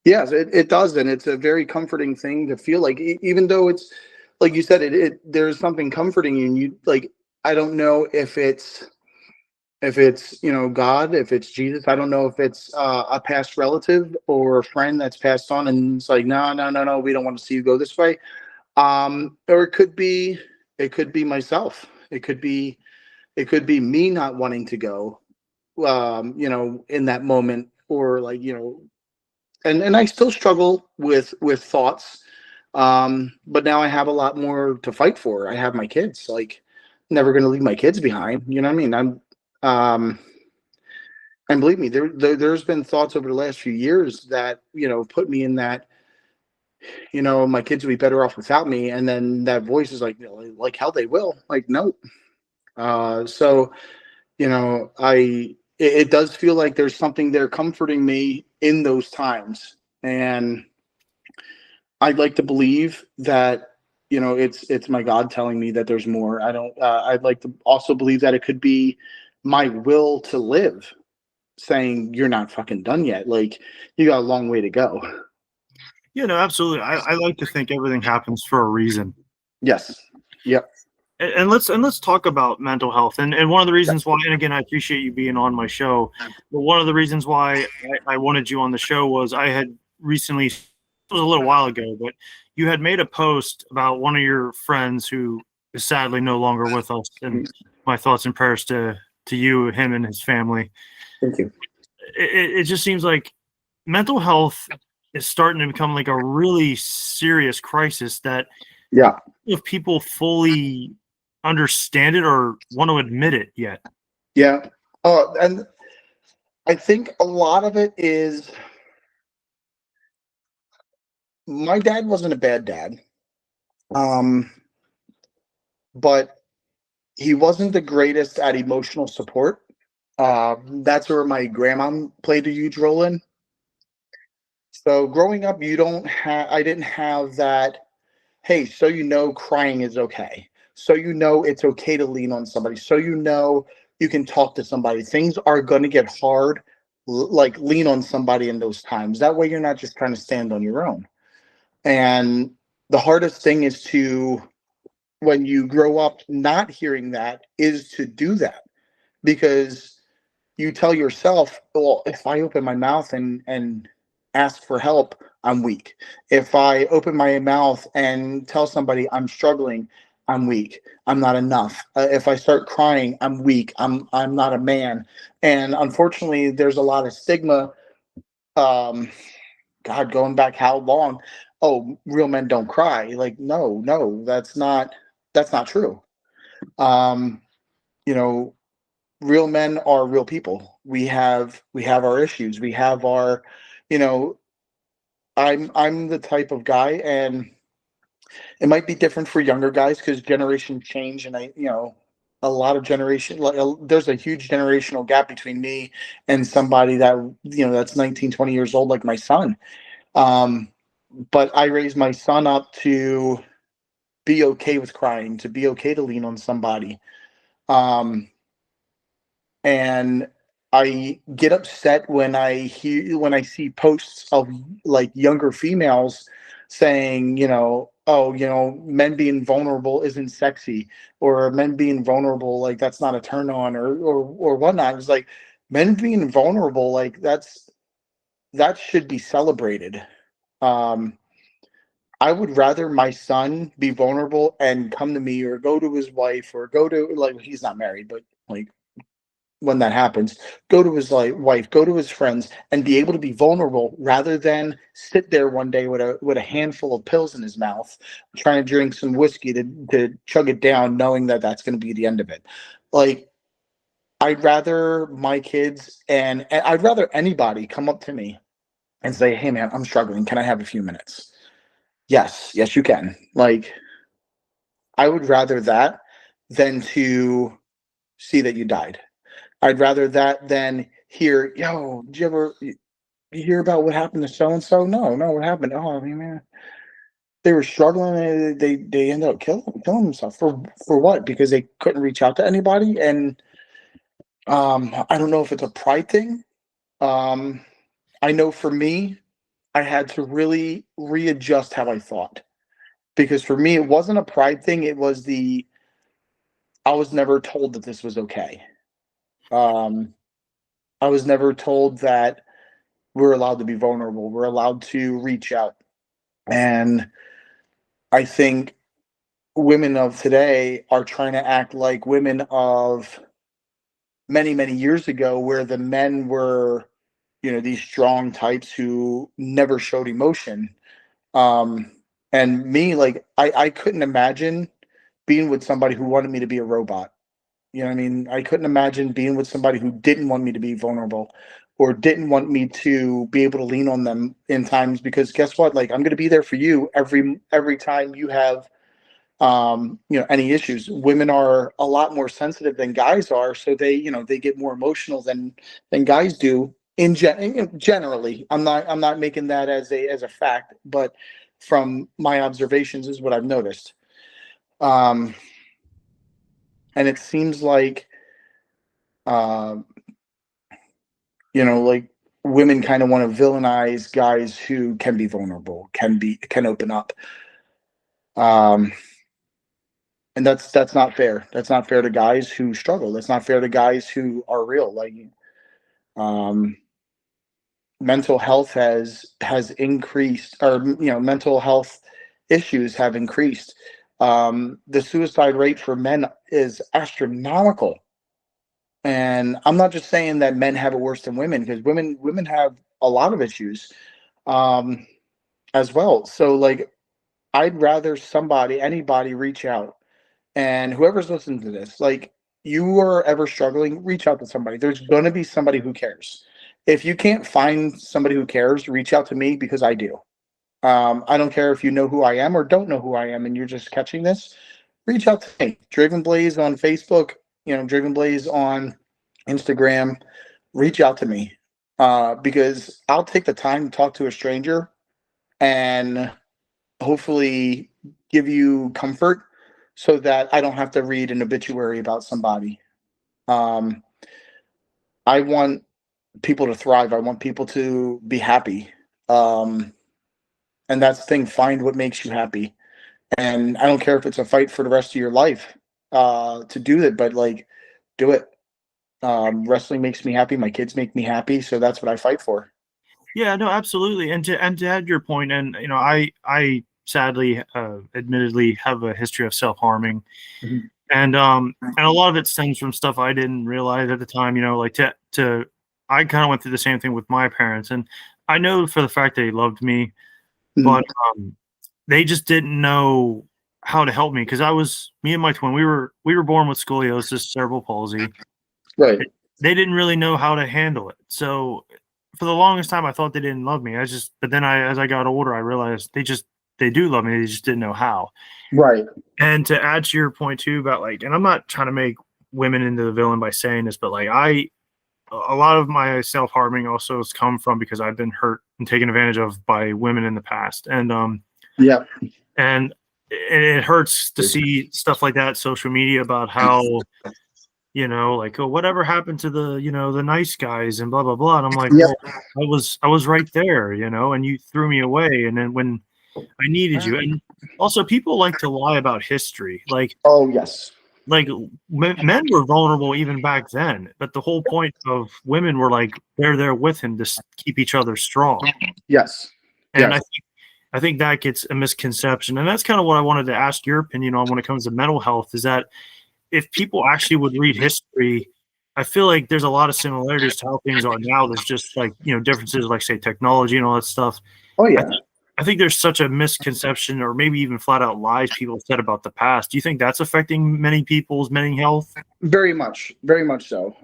Yes, it does. And it's a very comforting thing to feel like, even though it's like you said, there's something comforting in you. Like, I don't know if it's, God, if it's Jesus. I don't know if it's a past relative or a friend that's passed on. And it's like, no, no, no, no, we don't want to see you go this way. Or it could be myself. It could be me not wanting to go, in that moment, or like, and I still struggle with thoughts. But now I have a lot more to fight for. I have my kids. Like, never going to leave my kids behind. You know what I mean? Um, and believe me, there's been thoughts over the last few years that, put me in that, my kids would be better off without me. And then that voice is like, like hell they will. Like, no. So, it does feel like there's something there comforting me in those times. And I'd like to believe that, it's my God telling me that there's more. I'd like to also believe that it could be my will to live saying, you're not fucking done yet. Like, you got a long way to go. Yeah, no, absolutely. I like to think everything happens for a reason. Yes. Yep. And let's talk about mental health. And one of the reasons why, and again, I appreciate you being on my show, but one of the reasons why I wanted you on the show was I had recently, it was a little while ago, but you had made a post about one of your friends who is sadly no longer with us. And my thoughts and prayers to you, him, and his family. Thank you. It just seems like mental health is starting to become like a really serious crisis that Yeah. if people fully understand it or want to admit it yet. Yeah. And I think a lot of it is, my dad wasn't a bad dad. But he wasn't the greatest at emotional support. That's where my grandma played a huge role in. So growing up, I didn't have that, hey, so crying is okay. So it's okay to lean on somebody. So you can talk to somebody. Things are going to get hard. Like, lean on somebody in those times. That way you're not just trying to stand on your own. And the hardest thing is when you grow up not hearing that, is to do that, because you tell yourself, well, if I open my mouth and ask for help, I'm weak. If I open my mouth and tell somebody I'm struggling, I'm weak. I'm not enough. If I start crying, I'm weak. I'm not a man. And unfortunately, there's a lot of stigma. God, going back how long? Oh, real men don't cry. Like, no, that's not true. Um, you know, Real men are real people. We have our issues. We have our, you know, I'm the type of guy, and it might be different for younger guys because generations change, and a lot of generation, like, there's a huge generational gap between me and somebody that, that's 19, 20 years old, like my son. Um, but I raised my son up to be okay with crying, to be okay to lean on somebody. And I get upset when I see posts of, like, younger females saying, oh, men being vulnerable isn't sexy, or men being vulnerable, like, that's not a turn on, or whatnot. It's like, men being vulnerable, like, that should be celebrated. Um, I would rather my son be vulnerable and come to me or go to his wife or go to, like, he's not married, but like when that happens, go to his wife, go to his friends, and be able to be vulnerable rather than sit there one day with a handful of pills in his mouth, trying to drink some whiskey to chug it down, knowing that that's going to be the end of it. Like, I'd rather my kids and I'd rather anybody come up to me and say, "Hey, man, I'm struggling. Can I have a few minutes?" Yes, you can. Like, I would rather that than to see that you died. I'd rather that than hear, yo, did you hear about what happened to so and so? No, what happened? Oh, I mean, man, they were struggling. And they ended up killing themselves for what? Because they couldn't reach out to anybody. And I don't know if it's a pride thing. I know for me, I had to really readjust how I thought, because for me, it wasn't a pride thing. It was I was never told that this was okay. Um, I was never told that we're allowed to be vulnerable. We're allowed to reach out. And I think women of today are trying to act like women of many, many years ago, where the men were, these strong types who never showed emotion. Um, and me, like, I couldn't imagine being with somebody who wanted me to be a robot. You know what I mean? I couldn't imagine being with somebody who didn't want me to be vulnerable or didn't want me to be able to lean on them in times, because guess what? Like, I'm going to be there for you every time you have any issues. Women are a lot more sensitive than guys are, so they get more emotional than guys do generally. I'm not making that as a fact, but from my observations is what I've noticed. And it seems like um like, women kind of want to villainize guys who can be vulnerable, can open up. Um, and that's not fair. That's not fair to guys who struggle. That's not fair to guys who are real. Like, um, mental health has increased, or mental health issues have increased. The suicide rate for men is astronomical. And I'm not just saying that men have it worse than women, because women have a lot of issues um, as well. So, like, I'd rather anybody reach out, and whoever's listening to this, like, you are ever struggling, reach out to somebody. There's going to be somebody who cares. If you can't find somebody who cares, reach out to me, because I do. I don't care if you know who I am or don't know who I am, and you're just catching this. Reach out to me. Draven Blaze on Facebook. Draven Blaze on Instagram. Reach out to me, because I'll take the time to talk to a stranger and hopefully give you comfort, so that I don't have to read an obituary about somebody. Um, I want people to thrive. I want people to be happy. Um, and that's the thing. Find what makes you happy. And I don't care if it's a fight for the rest of your life to do it, but, like, do it. Wrestling makes me happy. My kids make me happy. So that's what I fight for. Yeah, no, absolutely. And to add your point, and I sadly, admittedly, have a history of self-harming, Mhm. and a lot of it stems from stuff I didn't realize at the time. Like to I kind of went through the same thing with my parents, and I know for the fact they loved me, but they just didn't know how to help me, because me and my twin, we were born with scoliosis, cerebral palsy. Right. They didn't really know how to handle it. So for the longest time, I thought they didn't love me. But then as I got older, I realized they do love me. They just didn't know how. Right. And to add to your point too about, like, and I'm not trying to make women into the villain by saying this, but like, a lot of my self-harming also has come from because I've been hurt and taken advantage of by women in the past. And Yeah. and it hurts to see stuff like that, social media, about how, like, oh, whatever happened to the nice guys and blah blah blah. And I'm like, Yep. well, I was right there, and you threw me away. And then when I needed you, and also people like to lie about history, like Oh, yes. Men were vulnerable even back then, but the whole point of women were like, they're there with him to keep each other strong. Yes. And Yes. I think that gets a misconception. And that's kind of what I wanted to ask your opinion on when it comes to mental health, is that if people actually would read history, I feel like there's a lot of similarities to how things are now. There's just like, differences like, say, technology and all that stuff. Oh I yeah. think I think there's such a misconception, or maybe even flat out lies people said about the past. Do you think that's affecting many people's mental health? Very much so.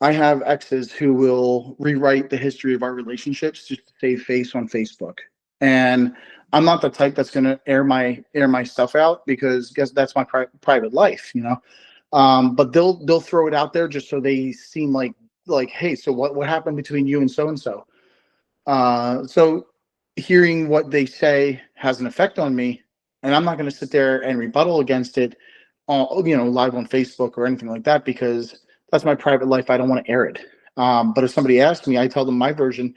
I have exes who will rewrite the history of our relationships just to save face on Facebook. And I'm not the type that's going to air my stuff out, because guess that's my private life, but they'll throw it out there just so they seem like, hey, so what happened between you and so and so. So hearing what they say has an effect on me, and I'm not going to sit there and rebuttal against it, live on Facebook or anything like that, because that's my private life. I don't want to air it. But if somebody asks me, I tell them my version,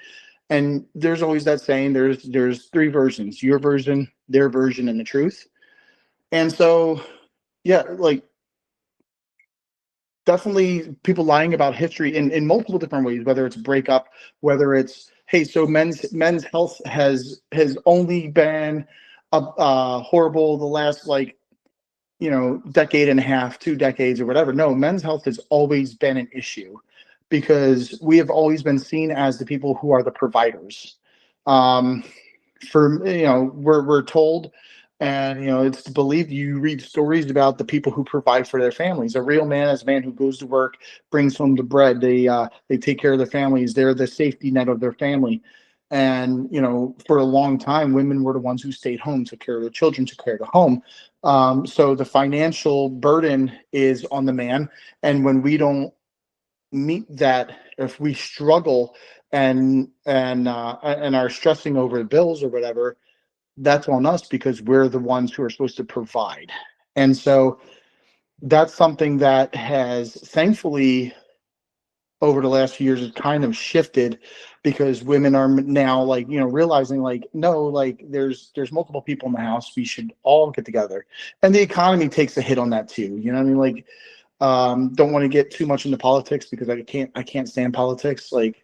and there's always that saying: there's three versions: your version, their version, and the truth. And so, yeah, like, definitely people lying about history in multiple different ways, whether it's breakup, whether it's, hey, so men's health has only been horrible the last, like, decade and a half, 2 decades or whatever. No, men's health has always been an issue, because we have always been seen as the people who are the providers. We're told, and it's believed, you read stories about the people who provide for their families. A real man is a man who goes to work, brings home the bread. They take care of their families. They're the safety net of their family. And for a long time, women were the ones who stayed home, took care of the children, took care of the home. So the financial burden is on the man, and when we don't meet that, if we struggle and are stressing over the bills or whatever, that's on us, because we're the ones who are supposed to provide. And so that's something that has, thankfully, over the last few years, has kind of shifted, because women are now, like, realizing, like, no, like, there's multiple people in the house, we should all get together. And the economy takes a hit on that too, you know what I mean? Like, don't want to get too much into politics, because I can't stand politics. Like,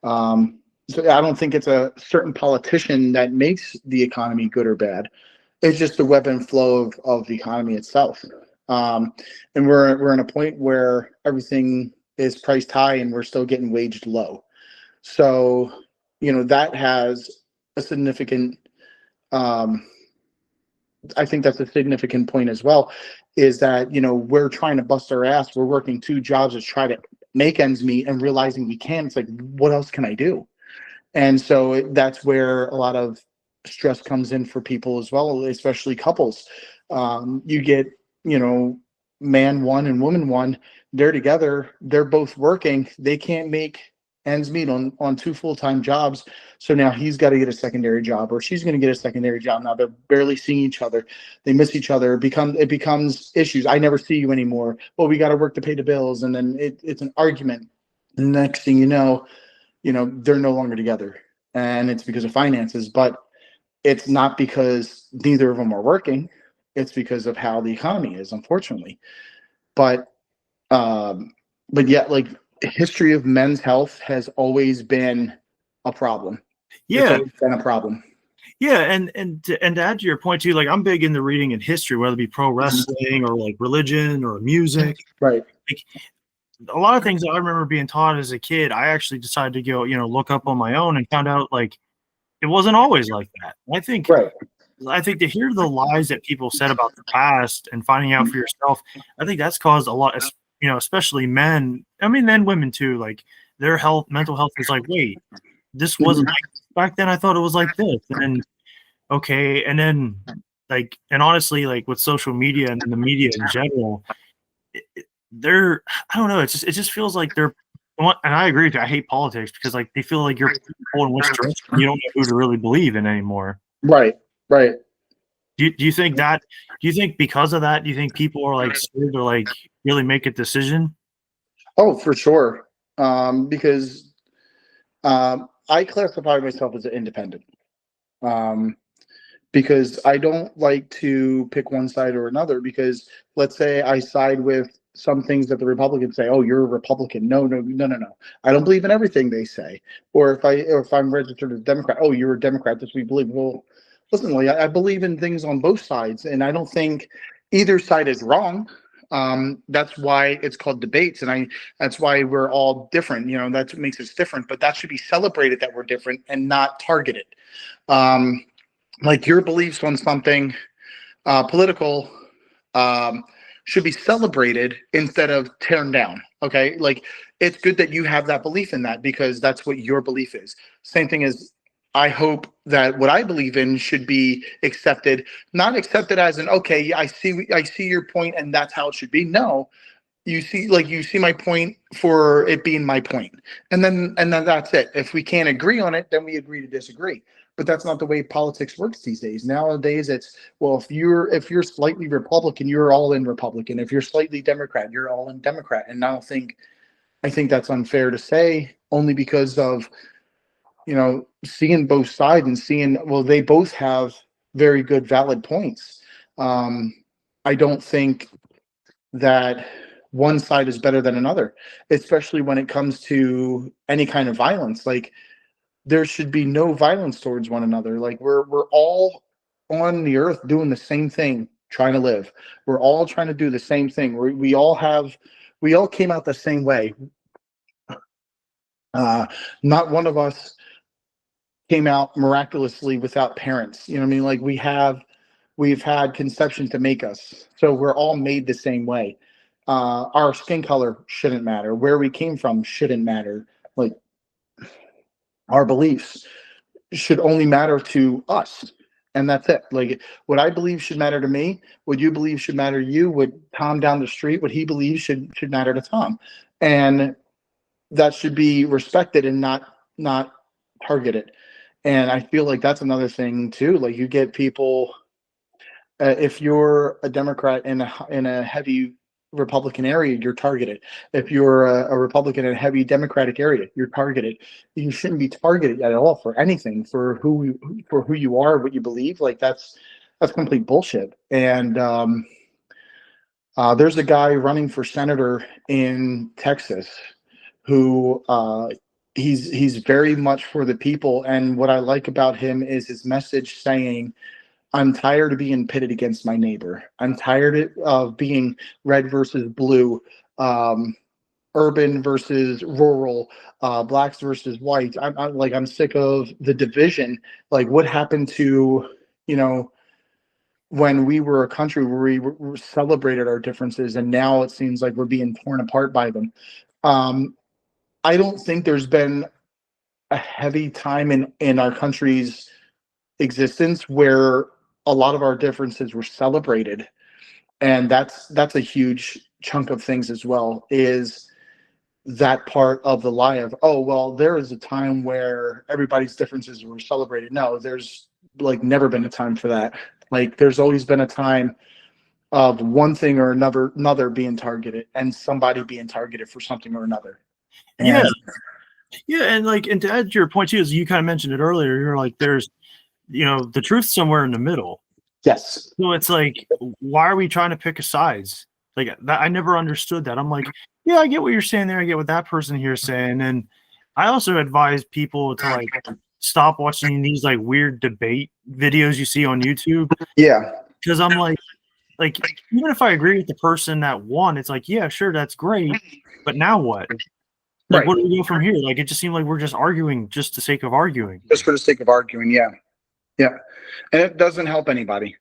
so I don't think it's a certain politician that makes the economy good or bad. It's just the web and flow of the economy itself. And we're in a point where everything is priced high, and we're still getting waged low. So, that has a significant, I think that's a significant point as well, is that, we're trying to bust our ass. We're working 2 jobs to try to make ends meet, and realizing we can't. It's like, what else can I do? And so that's where a lot of stress comes in for people as well, especially couples. You get, man one and woman one, they're together, they're both working, they can't make ends meet on 2 full-time jobs. So now he's got to get a secondary job, or she's going to get a secondary job. Now they're barely seeing each other. They miss each other. It becomes issues. I never see you anymore. Well, we got to work to pay the bills. And then it's an argument. The next thing you know, they're no longer together, and it's because of finances. But it's not because neither of them are working. It's because of how the economy is, unfortunately. But yeah, like, history of men's health has always been a problem. It's Yeah. always been a problem. Yeah, and to add to your point too, like, I'm big into reading in history, whether it be pro wrestling or like religion or music. Right. Like, a lot of things that I remember being taught as a kid, I actually decided to go, look up on my own, and found out, like, it wasn't always like that. Right. I think to hear the lies that people said about the past and finding out for yourself, I think that's caused a lot, especially men. I mean, then women too. Like, their mental health is like, wait, this wasn't like this back then. I thought it was like this, and then okay, and then, like, and honestly, like, with social media and the media in general, they're, I don't know. It just feels like they're. And I agree with you. I hate politics, because, like, they feel like you're pulling which direction. You don't know who to really believe in anymore. Right. Do you think that? Do you think because of that? Do you think people are, like, scared to, like, really make a decision? Oh, for sure. Because I classify myself as an independent. Because I don't like to pick one side or another, because let's say I side with some things that the Republicans say, oh, you're a Republican. No, no, no, no, no. I don't believe in everything they say. Or if I'm registered as a Democrat, oh, you're a Democrat. That's what we believe. Well, listen, Lee, I believe in things on both sides, and I don't think either side is wrong. That's why it's called debates, and that's why we're all different. That's what makes us different. But that should be celebrated that we're different and not targeted. Like your beliefs on something political should be celebrated instead of torn down. Okay, like it's good that you have that belief in that because that's what your belief is. Same thing as I hope that what I believe in should be accepted, not accepted as an okay, I see your point and that's how it should be. No, you see my point for it being my point, and then that's it. If we can't agree on it, then we agree to disagree. But that's not the way politics works these days. Nowadays, it's well, if you're slightly Republican, you're all in Republican. If you're slightly Democrat, you're all in Democrat. And I think that's unfair to say, only because of seeing both sides and seeing they both have very good valid points. I don't think that one side is better than another, especially when it comes to any kind of violence. Like there should be no violence towards one another. Like we're all on the earth doing the same thing, trying to live. We're all trying to do the same thing. We all came out the same way. Not one of us came out miraculously without parents. You know what I mean? Like we've had conception to make us. So we're all made the same way. Our skin color shouldn't matter. Where we came from shouldn't matter. Like our beliefs should only matter to us. And that's it. Like what I believe should matter to me, what you believe should matter to you, what Tom down the street, what he believes should matter to Tom. And that should be respected and not targeted. And I feel like that's another thing too. Like you get people, if you're a Democrat in a heavy Republican area, you're targeted. If you're a Republican in a heavy Democratic area, you're targeted. You shouldn't be targeted at all for anything, for who you are, what you believe. Like that's complete bullshit. And there's a guy running for senator in Texas who he's very much for the people. And what I like about him is his message saying, I'm tired of being pitted against my neighbor. I'm tired of being red versus blue, urban versus rural, blacks versus whites. I'm sick of the division. Like what happened to, when we were a country where we celebrated our differences, and now it seems like we're being torn apart by them. I don't think there's been a heavy time in our country's existence where a lot of our differences were celebrated, and that's a huge chunk of things as well, is that part of the lie of, oh well, there is a time where everybody's differences were celebrated. No, there's like never been a time for that. Like there's always been a time of one thing or another being targeted, and somebody being targeted for something or another. And and to add to your point too, as you kind of mentioned it earlier, you're like there's the truth somewhere in the middle. Yes. So it's like, why are we trying to pick a sides? Like that, I never understood that. I'm like, yeah, I get what you're saying there. I get what that person here is saying. And I also advise people to like stop watching these like weird debate videos you see on YouTube. Yeah. Because I'm like even if I agree with the person that won, it's like, yeah, sure, that's great. But now what? Like, What do we do from here? Like, it just seemed like we're just arguing just the sake of arguing. Just for the sake of arguing, yeah. Yeah. And it doesn't help anybody.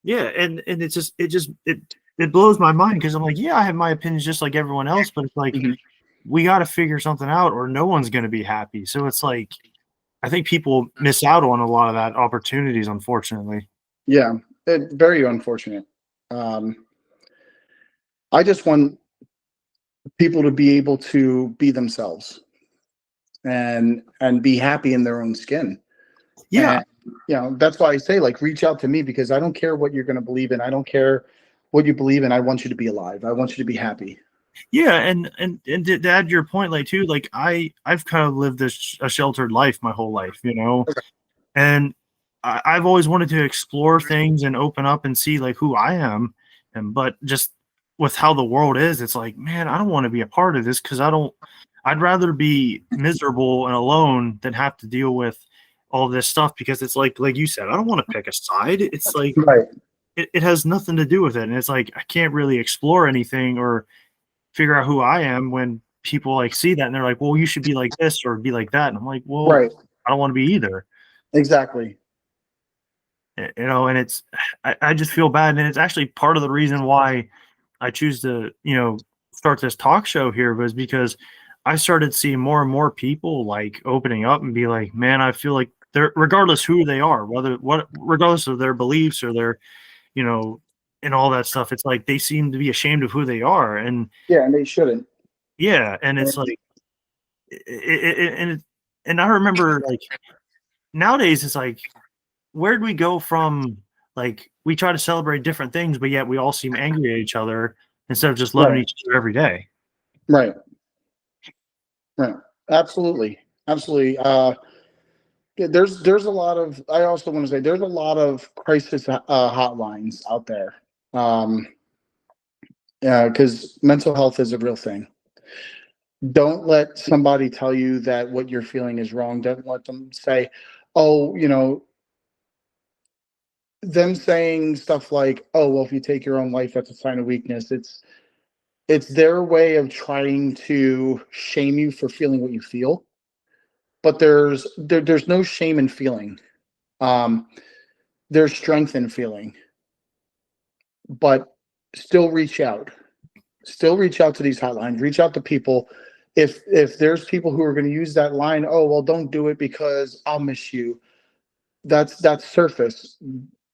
Yeah, and it blows my mind because I'm like, yeah, I have my opinions just like everyone else, but it's like we got to figure something out or no one's going to be happy. So it's like I think people miss out on a lot of that opportunities, unfortunately. Yeah, very unfortunate. I just want people to be able to be themselves and be happy in their own skin. Yeah. And, that's why I say, like, reach out to me, because I don't care what you're going to believe in. I don't care what you believe in. I want you to be alive. I want you to be happy. Yeah. And to add your point, like, too, like I've kind of lived a sheltered life my whole life, and I've always wanted to explore things and open up and see like who I am. But just with how the world is, it's like, man, I don't want to be a part of this because I'd rather be miserable and alone than have to deal with all this stuff because it's like you said, I don't want to pick a side. It's like Right. it has nothing to do with it. And it's like I can't really explore anything or figure out who I am when people like see that and they're like, well, you should be like this or be like that. And I'm like, well, Right. I don't want to be either. Exactly. You know, and it's I just feel bad. And it's actually part of the reason why I choose to, start this talk show here was because I started seeing more and more people like opening up and be like, man, I feel like they're regardless who they are, regardless of their beliefs or their, and all that stuff. It's like they seem to be ashamed of who they are. And Yeah, and they shouldn't. yeah, and it's like and I remember like nowadays it's like where do we go from like we try to celebrate different things, but yet we all seem angry at each other instead of just loving Right. each other every day. Right. Right. Absolutely. Absolutely. Yeah, there's a lot of. I also want to say there's a lot of crisis hotlines out there. Because mental health is a real thing. Don't let somebody tell you that what you're feeling is wrong. Don't let them say, oh, them saying stuff like, oh, well, if you take your own life, that's a sign of weakness. It's their way of trying to shame you for feeling what you feel. But there's no shame in feeling. Um, there's strength in feeling. But still reach out. Still reach out to these hotlines. Reach out to people. If there's people who are going to use that line, oh well, don't do it because I'll miss you. That's surface.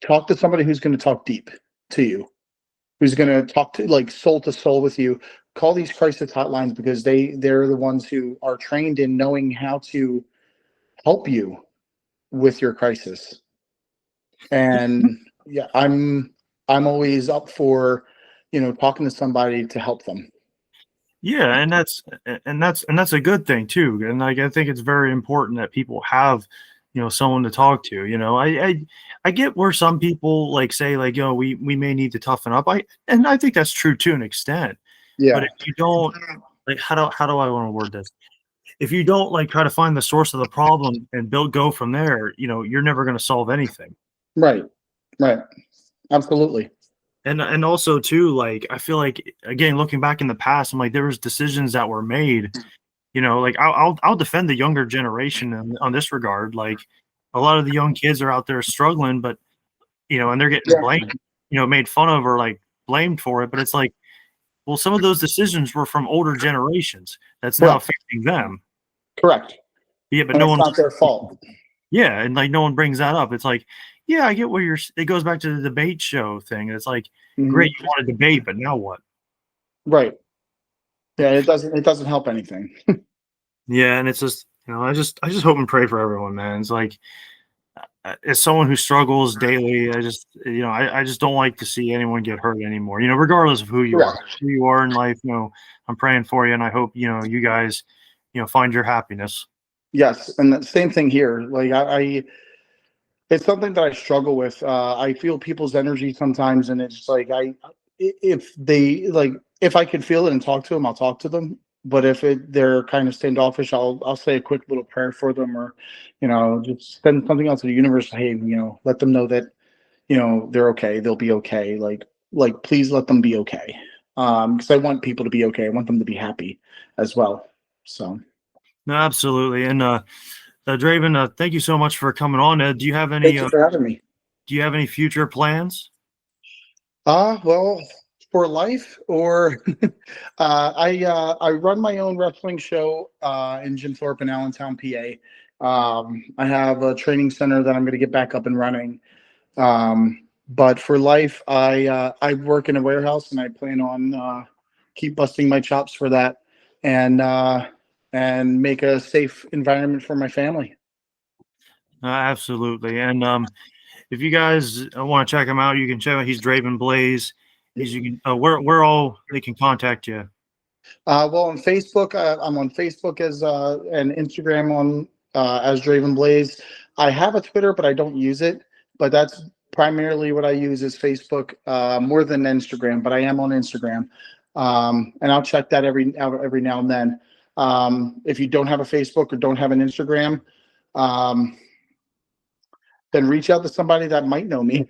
Talk to somebody who's going to talk deep to you, who's going to talk to like soul to soul with you. Call these crisis hotlines because they're the ones who are trained in knowing how to help you with your crisis. And yeah, I'm always up for talking to somebody to help them. Yeah, and that's a good thing too. And like I think it's very important that people have, someone to talk to. I get where some people like say like, we may need to toughen up. I think that's true to an extent. But Yeah. if you don't like how do I want to word this? If you don't like try to find the source of the problem and go from there, you're never going to solve anything. Right. Right. Absolutely. And also too, like I feel like again looking back in the past, I'm like there was decisions that were made. Like I'll defend the younger generation on this regard. Like a lot of the young kids are out there struggling, but and they're getting blamed, made fun of or like blamed for it. But it's like, well, some of those decisions were from older generations. That's now affecting them. Correct. Yeah, but And no it's one. not their fault. Yeah, and like no one brings that up. It's like, yeah, I get where you're. It goes back to the debate show thing. It's like, great, you want to debate, but now what? Right. Yeah, it doesn't help anything. Yeah, and it's just I just hope and pray for everyone, man. It's like as someone who struggles daily, I just I just don't like to see anyone get hurt anymore. Regardless of who you are in life. I'm praying for you, and I hope you guys find your happiness. Yes, and the same thing here. Like I it's something that I struggle with. I feel people's energy sometimes, and it's like if I can feel it and talk to them, I'll talk to them. But if they're kind of standoffish, I'll say a quick little prayer for them, or just send something out to the universe. Hey, let them know that they're okay. They'll be okay. Like please let them be okay. Because I want people to be okay. I want them to be happy as well. So. No, absolutely, and Draven, thank you so much for coming on. Do you have any? Thank you for having me. Do you have any future plans? Well, for life, or I run my own wrestling show in Jim Thorpe in Allentown, PA. I have a training center that I'm going to get back up and running. But for life, I work in a warehouse, and I plan on keep busting my chops for that, and make a safe environment for my family. Absolutely, and if you guys want to check him out, you can check out. He's Draven Blaze. You can where all they can contact you. Well, on Facebook, I'm on Facebook as and Instagram on as Draven Blaze. I have a Twitter, but I don't use it. But that's primarily what I use is Facebook, more than Instagram, but I am on Instagram. And I'll check that every now and then. If you don't have a Facebook or don't have an Instagram, then reach out to somebody that might know me.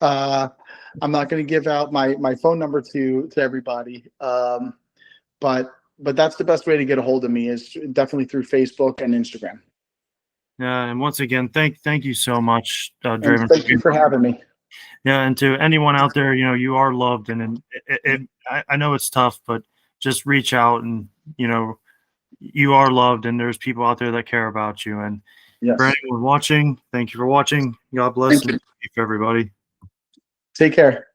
I'm not going to give out my phone number to everybody. But that's the best way to get a hold of me, is definitely through Facebook and Instagram. Yeah, and once again, thank you so much, And Draven. thank you for having me. Yeah, and to anyone out there, you are loved, and I know it's tough, but just reach out, and you are loved, and there's people out there that care about you. And Yes. for anyone watching, thank you for watching. God bless Thank you. and everybody. Take care.